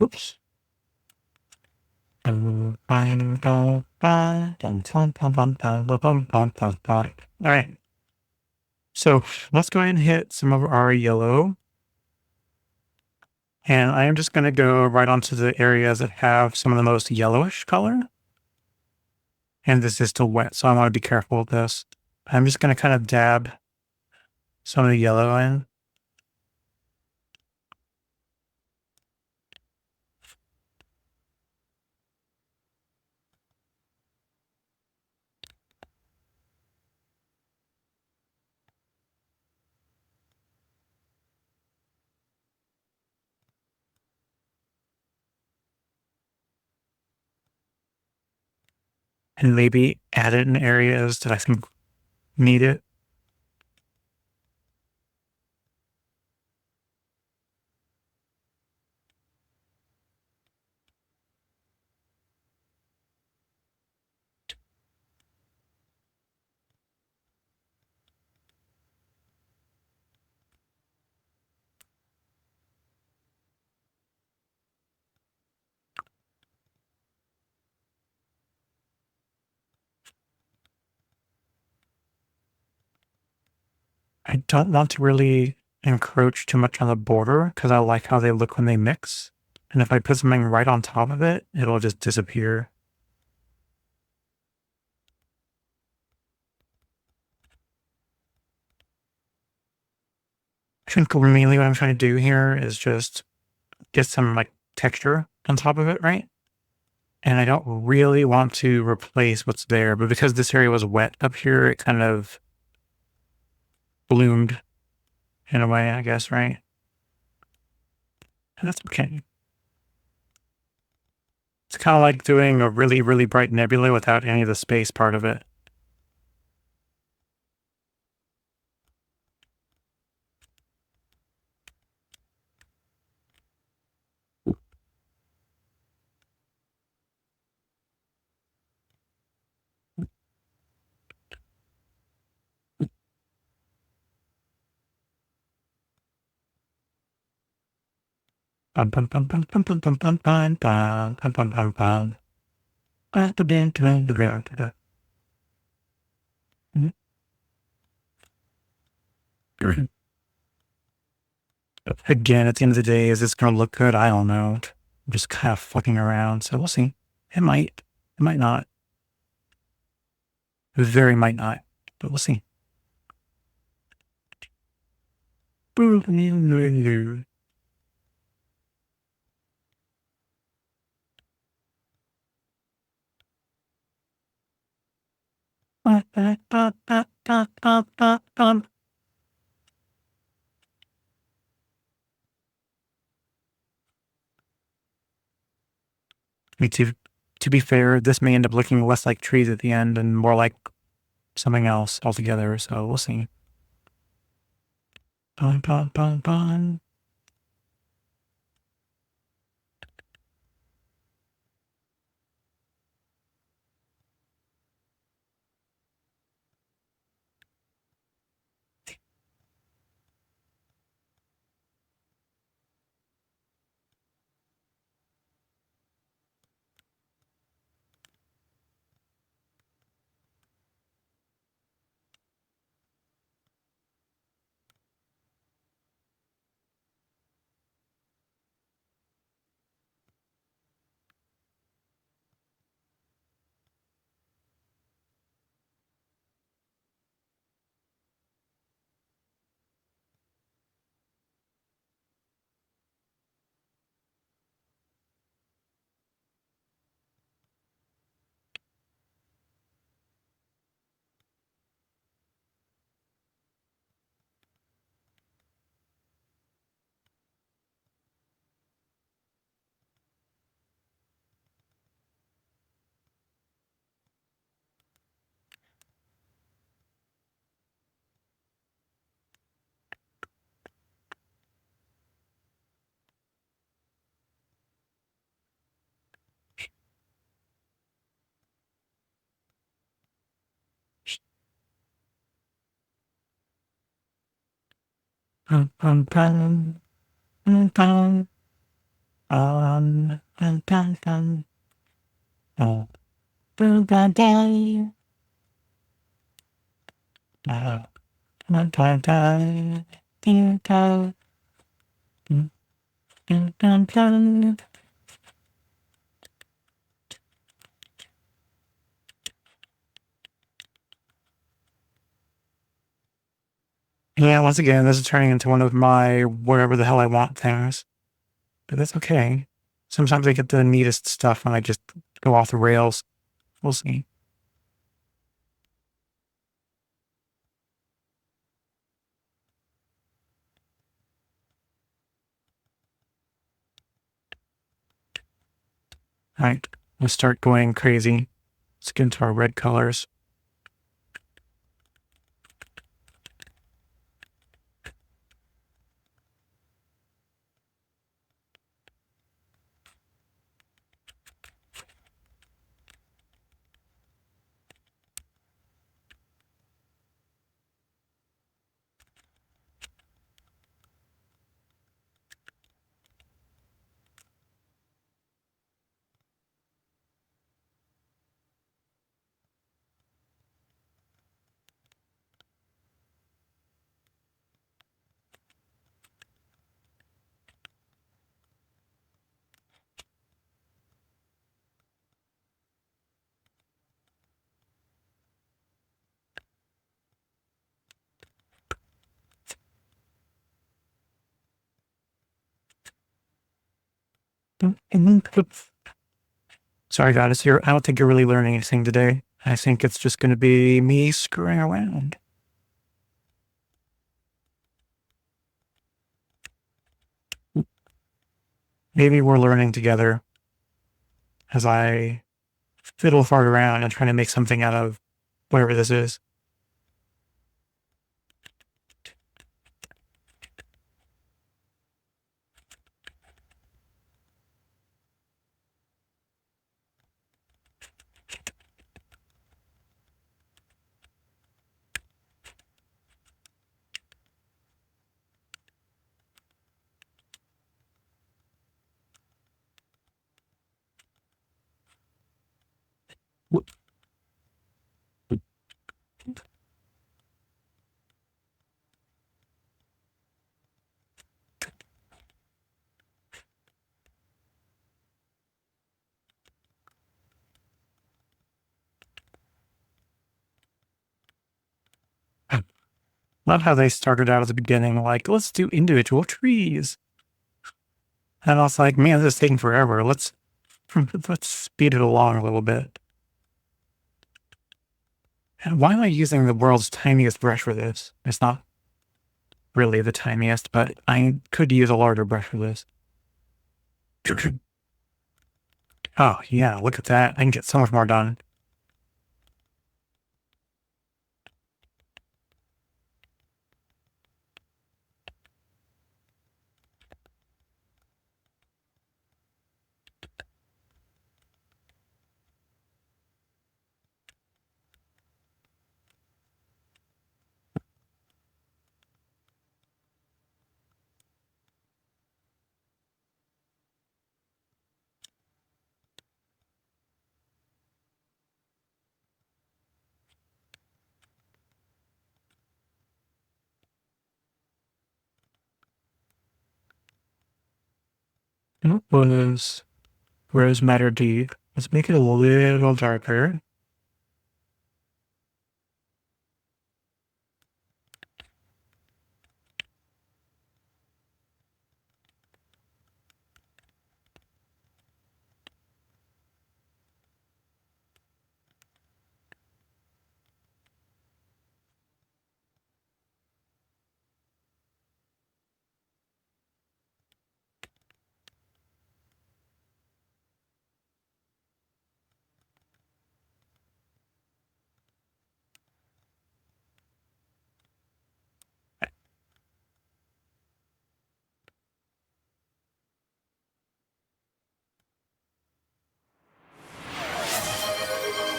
Oops. All right. So let's go ahead and hit some of our yellow. And I am just going to go right onto the areas that have some of the most yellowish color. And this is still wet, so I want to be careful with this. I'm just going to kind of dab some of the yellow in. And maybe add it in areas that I think need it. I don't want to really encroach too much on the border because I like how they look when they mix. And if I put something right on top of it, it'll just disappear. I think mainly what I'm trying to do here is just get some like texture on top of it, right? And I don't really want to replace what's there, but because this area was wet up here, it kind of bloomed in a way, I guess, right? And that's okay. It's kind of like doing a really, really bright nebula without any of the space part of it. Bum, bum, bum, bum, bum, bum, bum, bum, bum, bum, bum, bum, bum, bum. Again, at the end of the day, is this going to look good? I don't know. I'm just kind of fucking around. So we'll see. It might. It might not. It very might not. But we'll see. Me too. To be fair, this may end up looking less like trees at the end and more like something else altogether. So we'll see. Bun, bun, bun, bun. Yeah, once again, this is turning into one of my whatever the hell I want things, but that's okay. Sometimes I get the neatest stuff when I just go off the rails. We'll see. All right, let's start going crazy. Let's get into our red colors. Sorry, guys. I don't think you're really learning anything today. I think it's just going to be me screwing around. Maybe we're learning together as I fiddle fart around and trying to make something out of whatever this is. Love how they started out at the beginning, like, let's do individual trees. And I was like, man, this is taking forever. Let's speed it along a little bit. And why am I using the world's tiniest brush for this? It's not really the tiniest, but I could use a larger brush for this. Oh, yeah, look at that. I can get so much more done. What was Rose Matter Deep? Let's make it a little darker.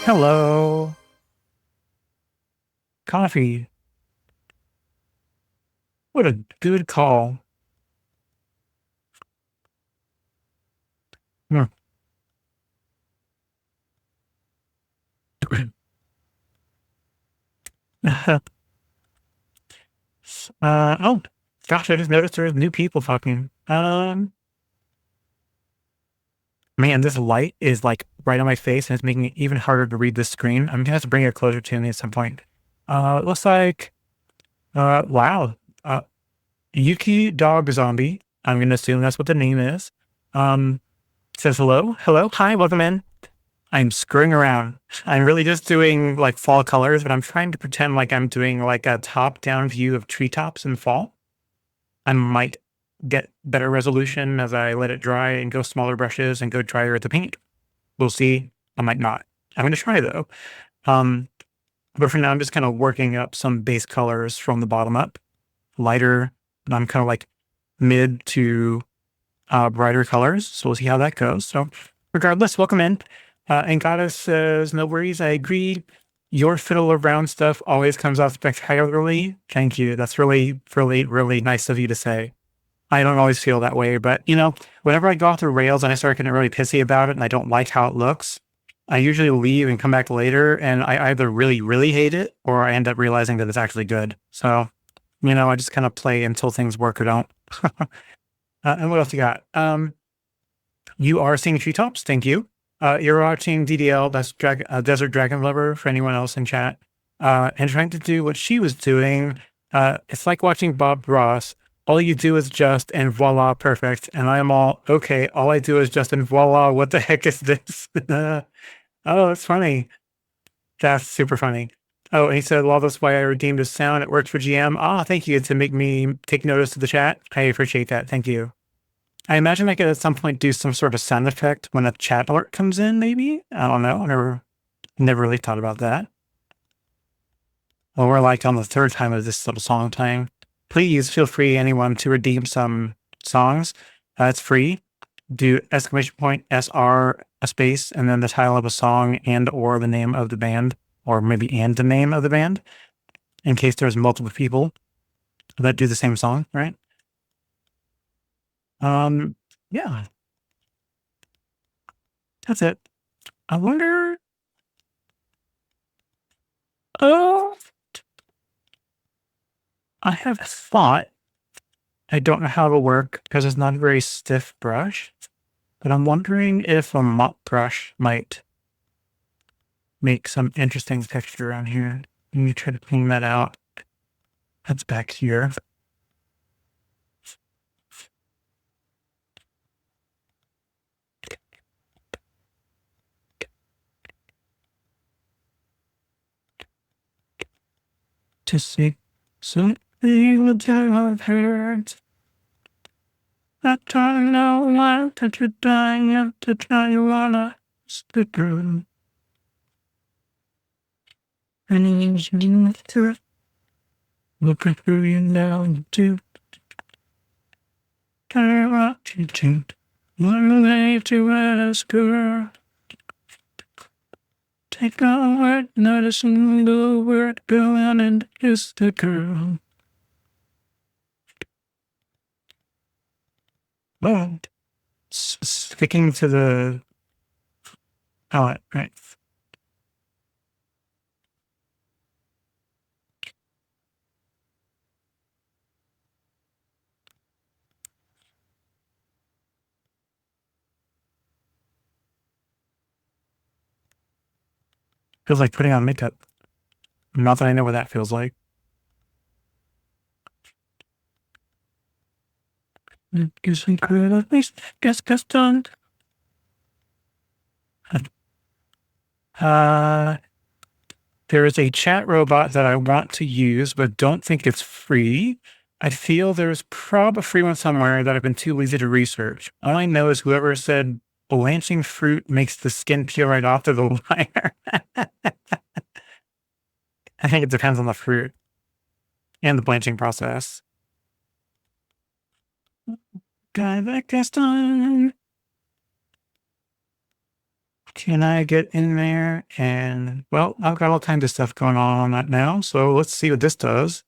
Hello. Coffee. What a good call. Hmm. Oh, gosh, I just noticed there's new people talking. Man, this light is like right on my face and it's making it even harder to read this screen. I'm gonna have to bring it closer to me at some point. It looks like, wow, uh, Yuki Dog Zombie. I'm gonna assume that's what the name is. Um, says hello, hello, hi, welcome in. I'm screwing around. I'm really just doing like fall colors, but I'm trying to pretend like I'm doing like a top-down view of treetops in fall. I might get better resolution as I let it dry and go smaller brushes and go drier at the paint. We'll see. I might not. I'm going to try though. Um, but for now, I'm just kind of working up some base colors from the bottom up, lighter. And I'm kind of like mid to brighter colors. So we'll see how that goes. So regardless, welcome in. And Goddess says, no worries. I agree. Your fiddle around stuff always comes out spectacularly. Thank you. That's really, really, really nice of you to say. I don't always feel that way, but you know, whenever I go off the rails and I start getting really pissy about it and I don't like how it looks, I usually leave and come back later and I either really, really hate it or I end up realizing that it's actually good. So, you know, I just kind of play until things work or don't. And what else you got? You are seeing treetops. Thank you. You're watching DDL, that's Desert Dragon Lover for anyone else in chat, and trying to do what she was doing. It's like watching Bob Ross. All you do is just and voila, perfect. And I am all okay. All I do is just and voila. What the heck is this? Oh, that's funny. That's super funny. Oh, and he said, well, that's why I redeemed his sound. It worked for GM. Ah, thank you to make me take notice of the chat. I appreciate that. Thank you. I imagine I could at some point do some sort of sound effect when a chat alert comes in, maybe? I don't know. I never really thought about that. Well, we're like on the third time of this little song time. Please feel free, anyone, to redeem some songs. It's free. Do exclamation point SR a space and then the title of a song and or the name of the band, or maybe and the name of the band, in case there's multiple people that do the same song, right? Yeah, that's it. I wonder. Oh, I have a thought. I don't know how it'll work because it's not a very stiff brush, but I'm wondering if a mop brush might make some interesting texture around here. Let me try to clean that out. That's back here. To see something that I've heard. I don't know why that you're dying out to try you wanna stick around. And you through looking through you now and do. Turn up you to one way to ask girl. Take a word, noticing the word going and kiss the girl. But sticking to the palette, right? Feels like putting on makeup. Not that I know what that feels like. Guess we could at least get done. There is a chat robot that I want to use, but don't think it's free. I feel there's probably a free one somewhere that I've been too lazy to research. All I know is whoever said blanching fruit makes the skin peel right off to the liar. I think it depends on the fruit and the blanching process. Guy that gets done. Can I get in there? And well, I've got all kinds of stuff going on that now. So let's see what this does.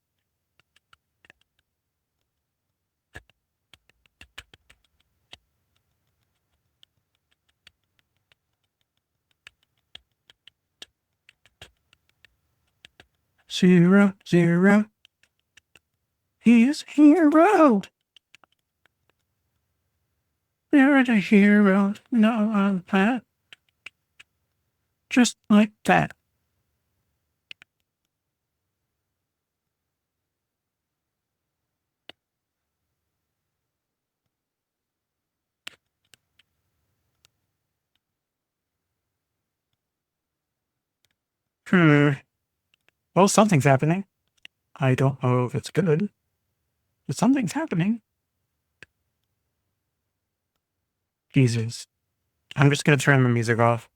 Zero, zero. He's a hero. There's a hero. No, I'm that. Just like that. Hmm. Well, something's happening. I don't know if it's good, but something's happening. Jesus. I'm just gonna turn the music off.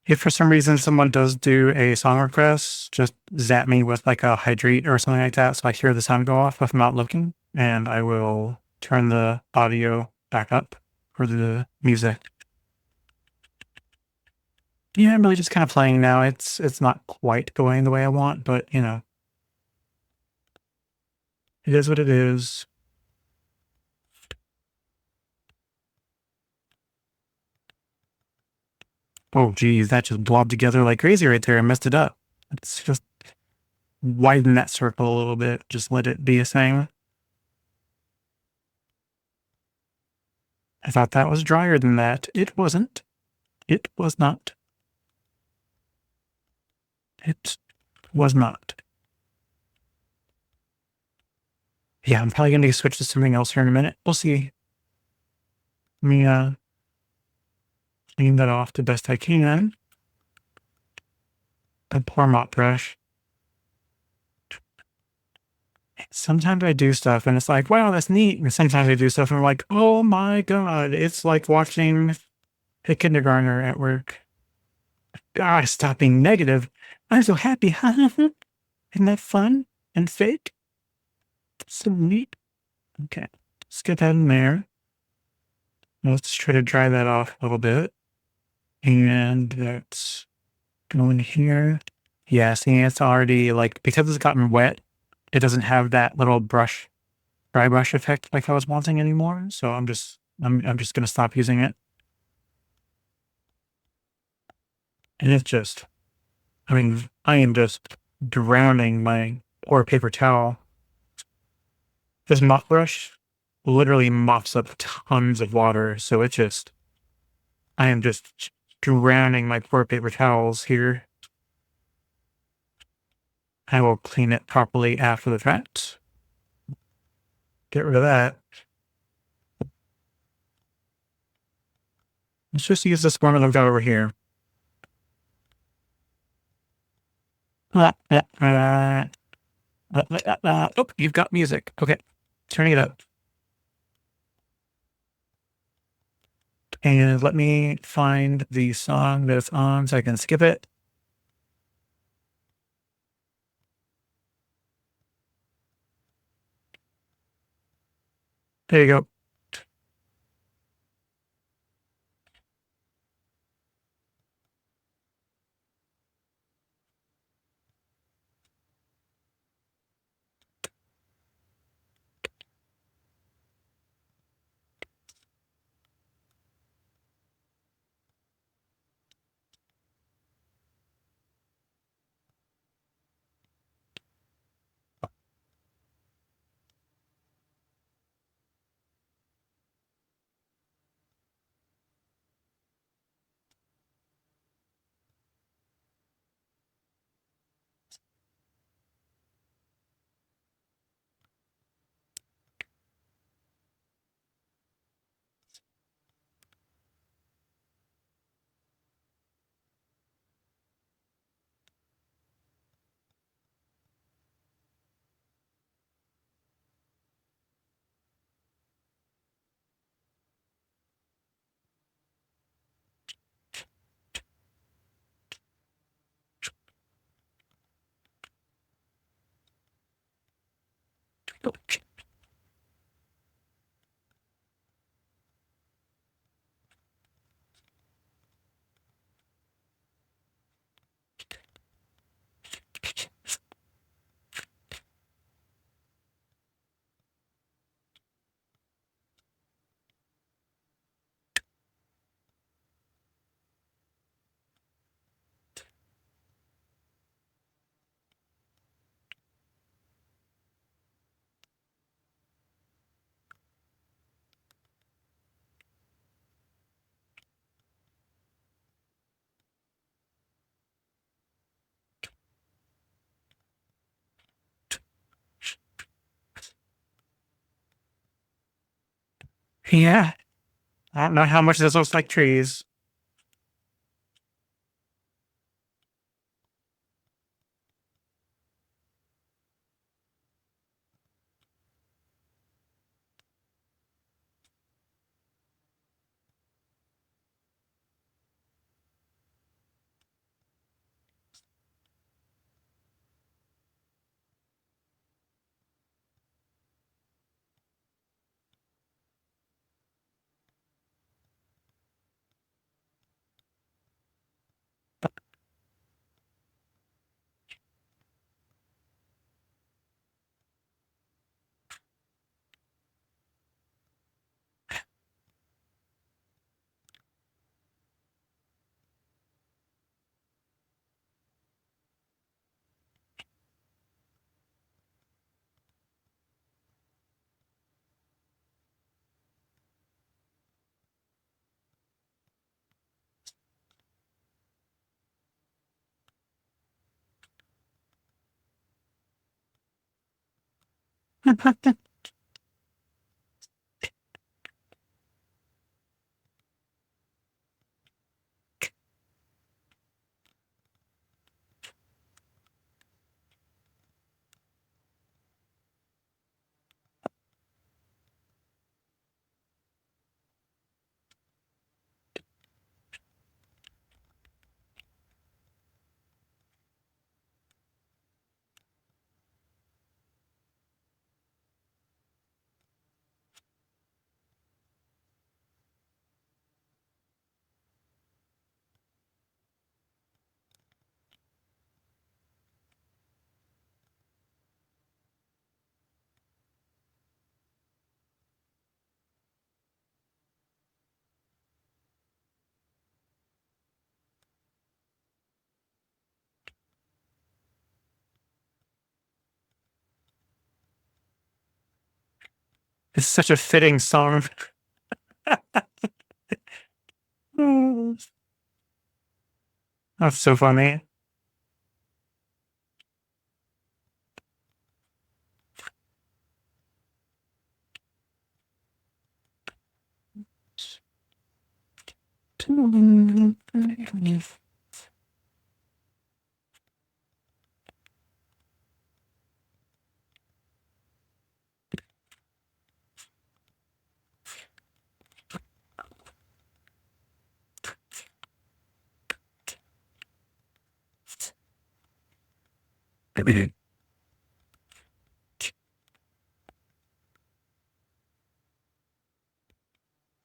If for some reason someone does do a song request, just zap me with like a hydrate or something like that so I hear the sound go off if I'm not looking, and I will turn the audio back up for the music. Yeah, I'm really just kind of playing now. It's not quite going the way I want, but you know, it is what it is. Oh geez, that just blobbed together like crazy right there. I messed it up. Let's just widen that circle a little bit. Just let it be a thing. I thought that was drier than that. It wasn't. It was not. It was not. Yeah, I'm probably gonna switch to something else here in a minute. We'll see. Let me clean that off the best I can. A poor mop brush. Sometimes I do stuff and it's like, wow, that's neat. And sometimes I do stuff and I'm like, oh my God, it's like watching a kindergartner at work. Ah, stop being negative. I'm so happy. Isn't that fun and fake? So neat. Okay, let's get that in there. Let's try to dry that off a little bit. And that's going here. Yeah, see, it's already like, because it's gotten wet, it doesn't have that little dry brush effect like I was wanting anymore. So I'm just gonna stop using it. And it's just, I mean, I am just drowning my poor paper towel. This mop brush literally mops up tons of water. So it just, I am just drowning my poor paper towels here. I will clean it properly after the fact. Get rid of that. Let's just use this one that I've got over here. Oh, you've got music. Okay, turning it up. And let me find the song that's on so I can skip it. There you go. Yeah. I don't know how much this looks like trees. It's such a fitting song. That's so funny.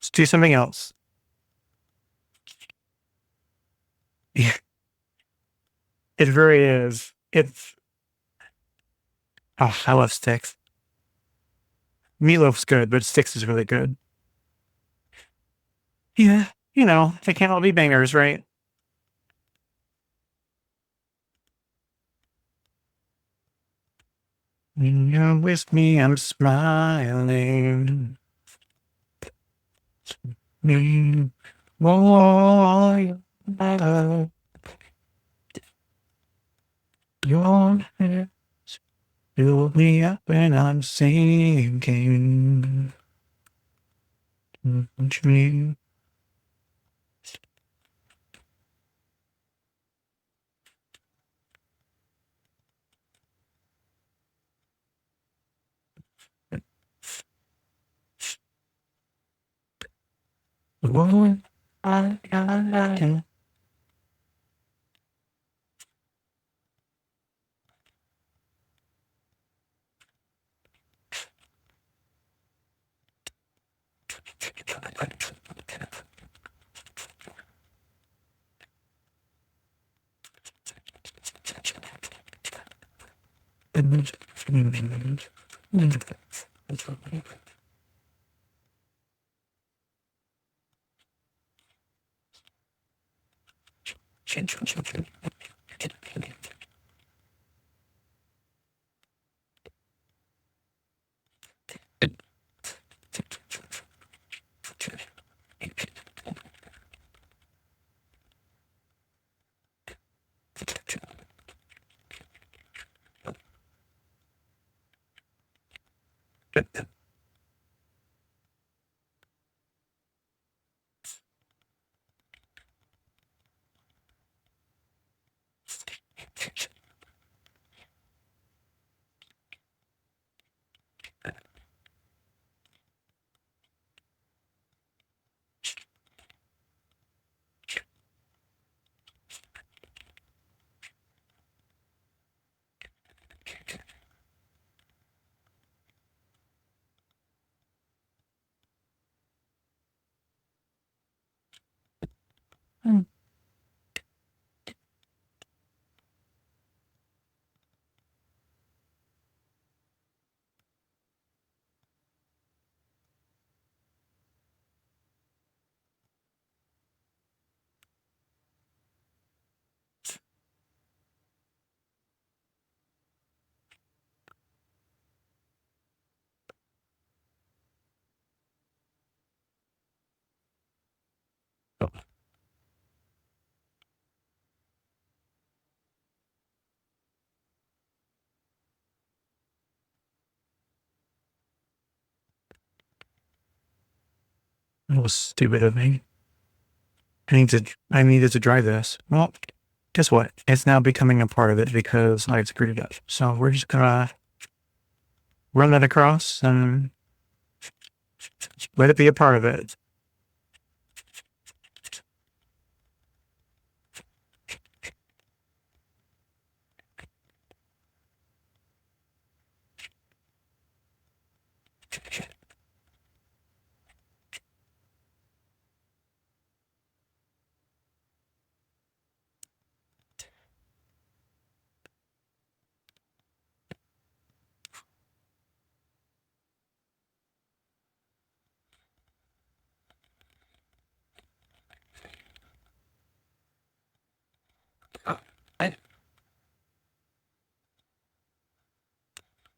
Let's do something else. Yeah, it really is. It's oh, I love sticks. Meatloaf's good, but sticks is really good. Yeah, they can't all be bangers, right? When you're with me, I'm smiling. Mm. Boy, your hair fill me up when I'm sinking. Dream. Boy, I Mm. That was stupid of me. I needed to dry this. Well, guess what? It's now becoming a part of it because I screwed it up. So we're just gonna run that across and let it be a part of it. I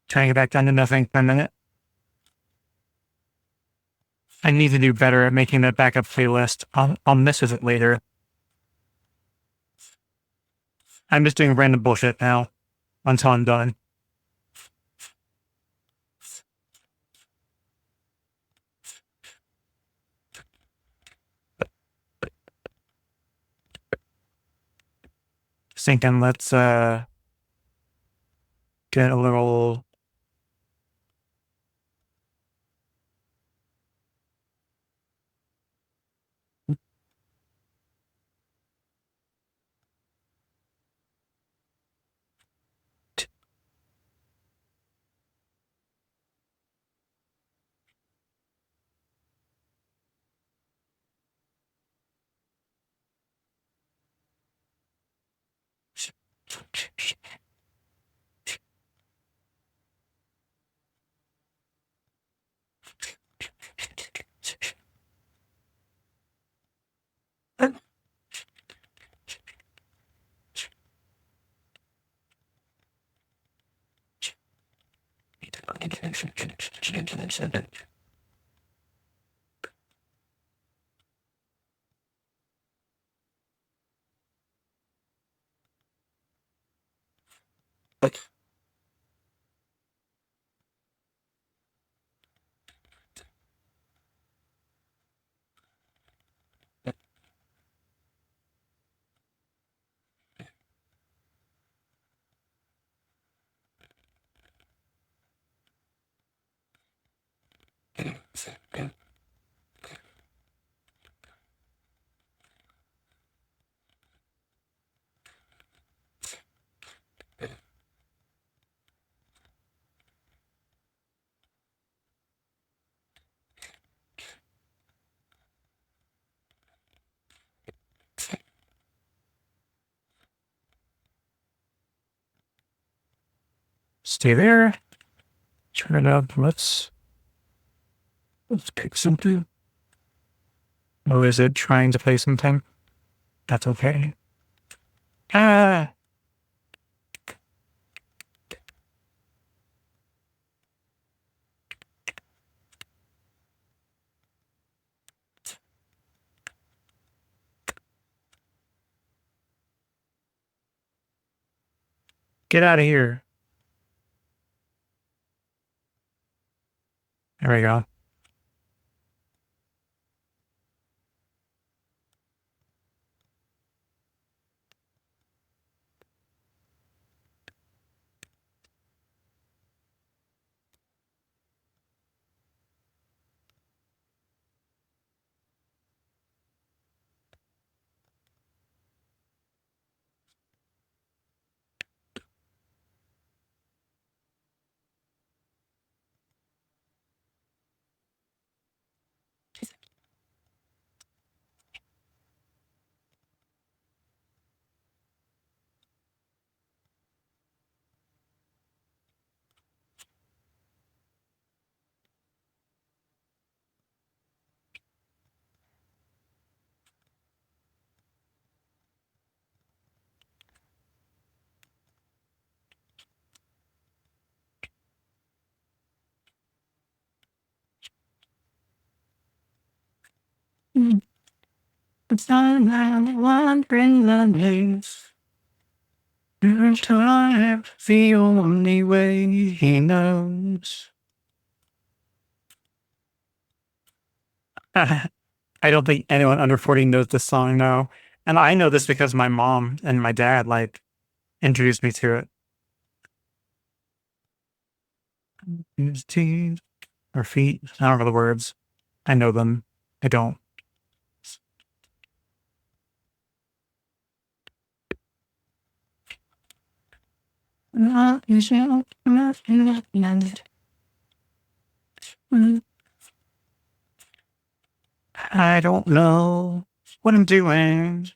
Trying to get back down to nothing for a minute. I need to do better at making that backup playlist. I'll mess with it later. I'm just doing random bullshit now until I'm done. Thinking let's get a little stay there. Turn it up. Let's pick something. Oh, is it trying to play something? That's okay. Ah, get out of here. There we go. It's not like wandering London's time, the only way he knows. I don't think anyone under 40 knows this song now. And I know this because my mom and my dad like introduced me to it. His teeth or feet. I don't know the words. I know them. I don't. I don't know what I'm doing.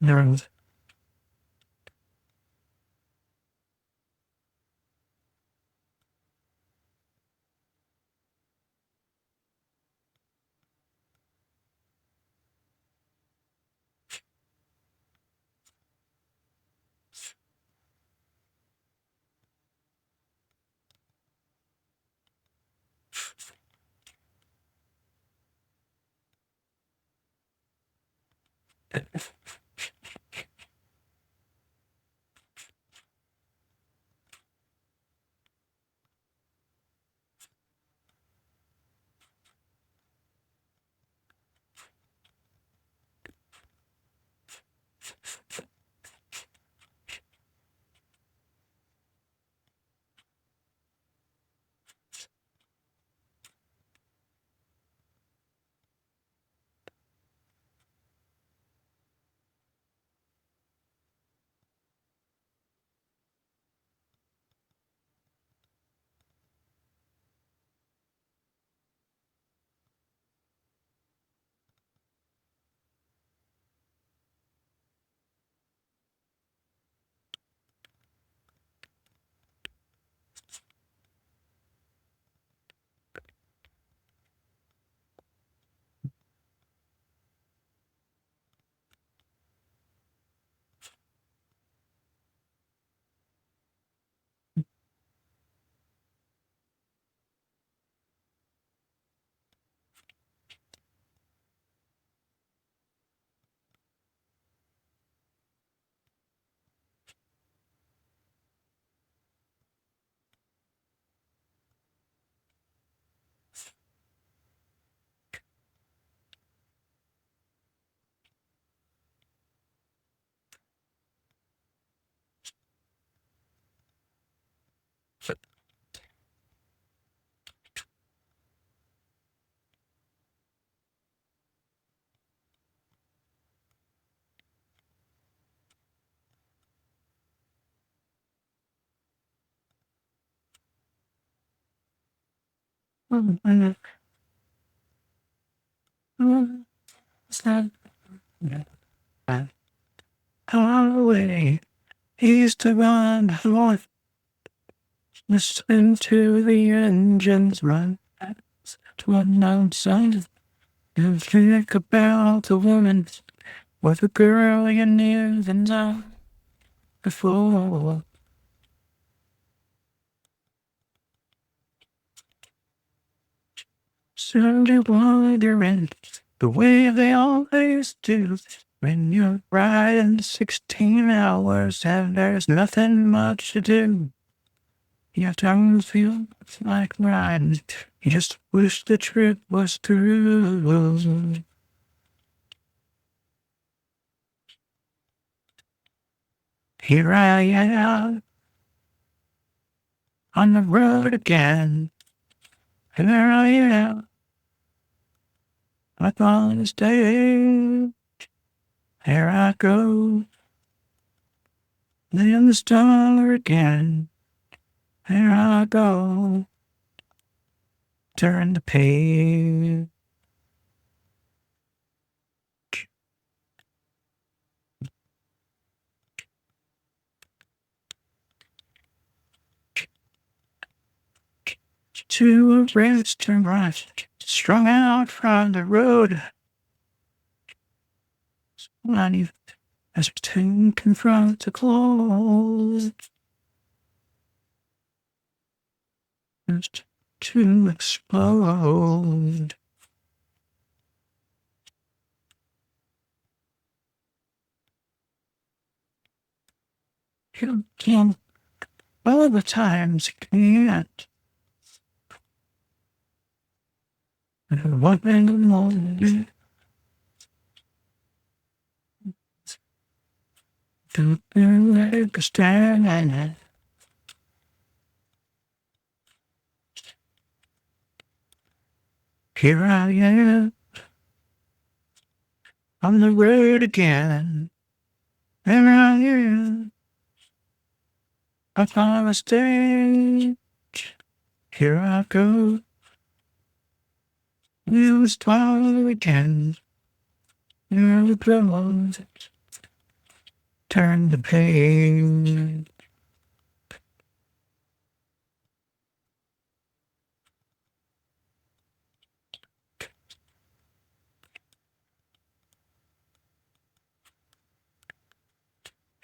Neurons. Away. He used to run, listen to the engines run, to run outside, and think about the woman with a girl you knew the night before. Certainly wondering the way they always do when you're riding 16 hours and there's nothing much to do. Your tongue feels like riding. You just wish the trip was through. Here I am on the road again. Here I am. Up on the stage. Here I go. In the star again. Here I go. Turn the page. To a restaurant. Strung out from the road. Not even as to confront the clothes. Just to explode. You can't. All the times you can't. What in the morning? To like a stand. Here I am on the road again. Here I am up on the stage. Here I go. It was 12 again. Here I go. Turn the page.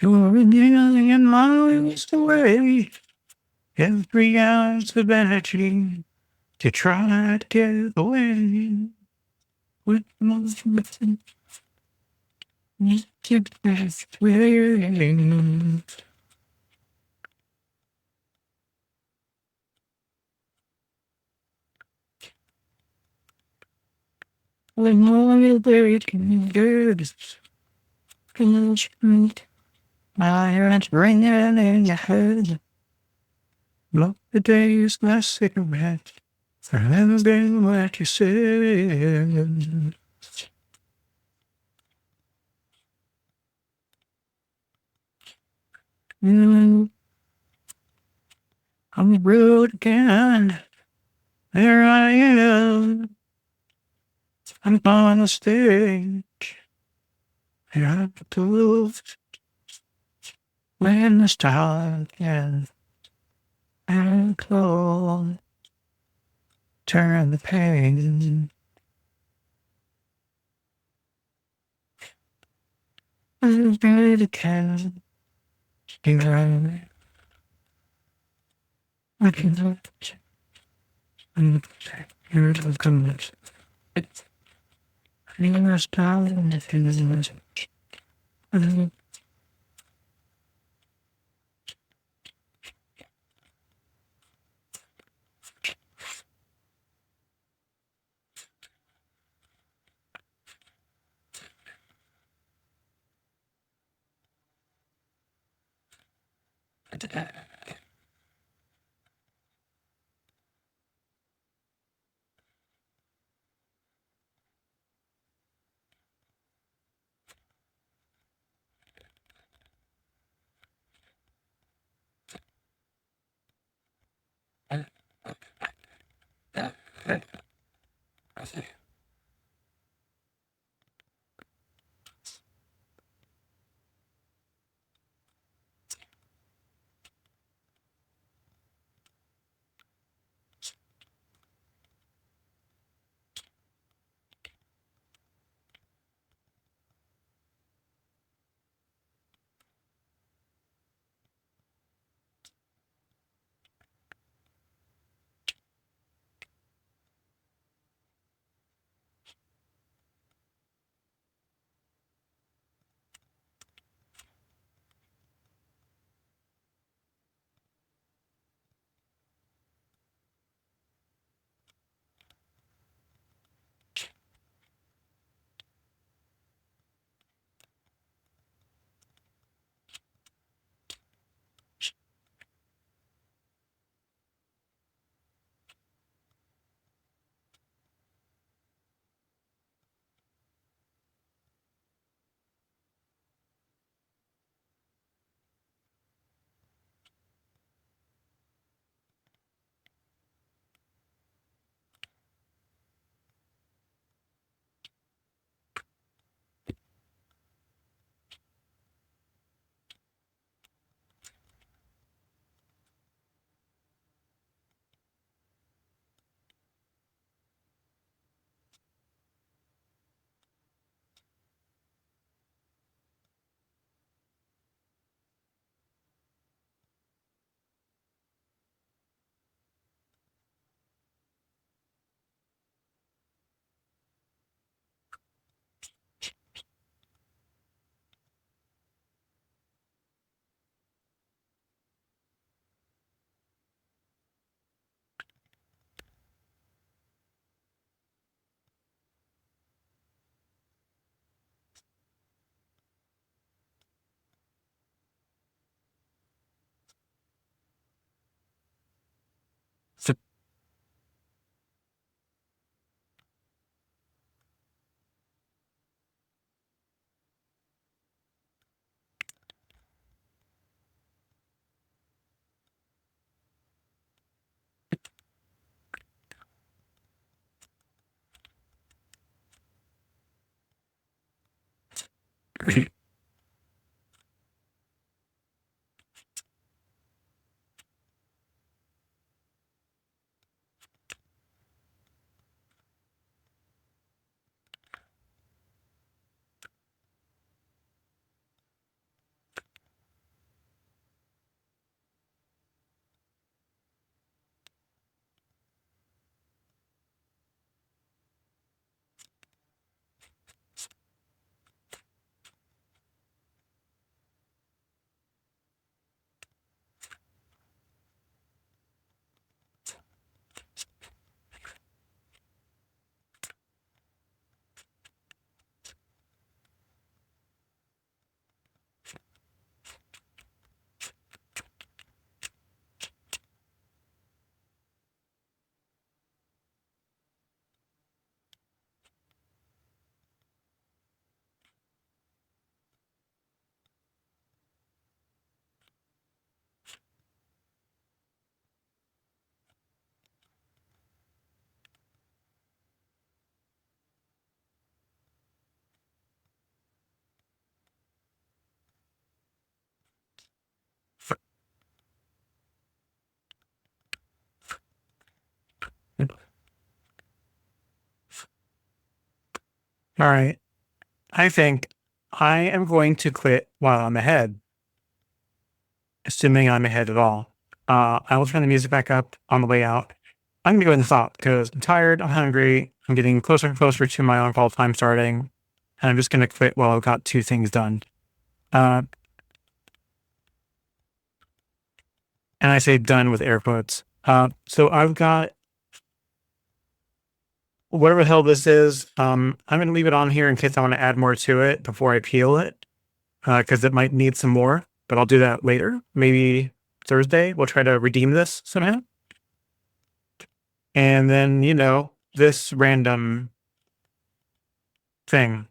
You're a million miles away. Have 3 hours of energy to try to get away. With most missing, your best way. When all your breaking good, my hands ringing in your head. Blow the days last cigarette. I haven't been what you said. Mm, on the road again. There I am. I'm on the stage. Here I go. When the stars get and close. Turn the page. I'm ready to catch. Here I can touch. Here it comes. It's a style and it's in the music. All right. I think I am going to quit while I'm ahead, assuming I'm ahead at all. I will turn the music back up on the way out. I'm gonna go ahead and stop because I'm tired, I'm hungry, I'm getting closer and closer to my on-call time starting, and I'm just gonna quit while I've got two things done. Uh, and I say done with air quotes. So I've got whatever the hell this is. I'm gonna leave it on here in case I want to add more to it before I peel it, because it might need some more. But I'll do that later. Maybe Thursday. We'll try to redeem this somehow. And then, this random thing,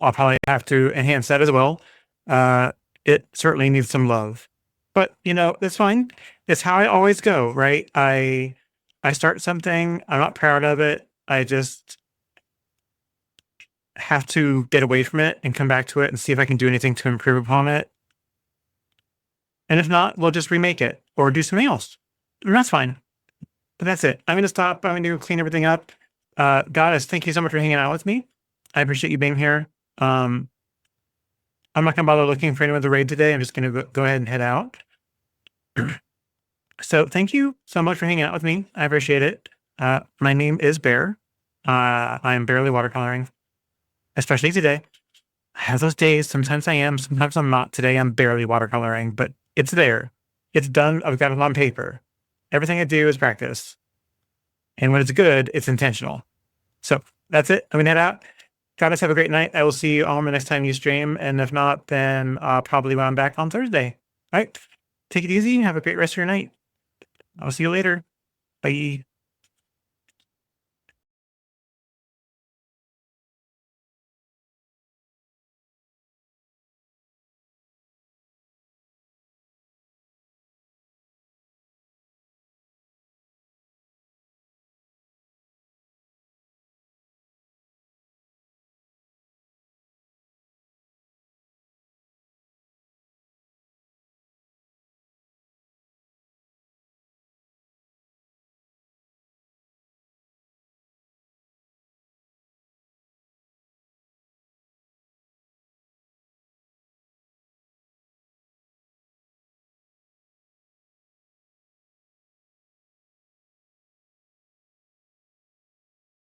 I'll probably have to enhance that as well. It certainly needs some love, but it's fine. It's how I always go, right? I start something, I'm not proud of it. I just have to get away from it and come back to it and see if I can do anything to improve upon it. And if not, we'll just remake it or do something else. And that's fine. But that's it. I'm going to stop. I'm going to clean everything up. Goddess, thank you so much for hanging out with me. I appreciate you being here. I'm not going to bother looking for anyone to raid today. I'm just going to go ahead and head out. So thank you so much for hanging out with me. I appreciate it. My name is Bear. I am barely watercoloring, especially today. I have those days. Sometimes I am, sometimes I'm not. Today I'm barely watercoloring, but it's there. It's done. I've got it on paper. Everything I do is practice. And when it's good, it's intentional. So that's it. I'm going to head out. Goddess, have a great night. I will see you all the next time you stream. And if not, then probably when I'm back on Thursday. All right. Take it easy. Have a great rest of your night. I'll see you later. Bye.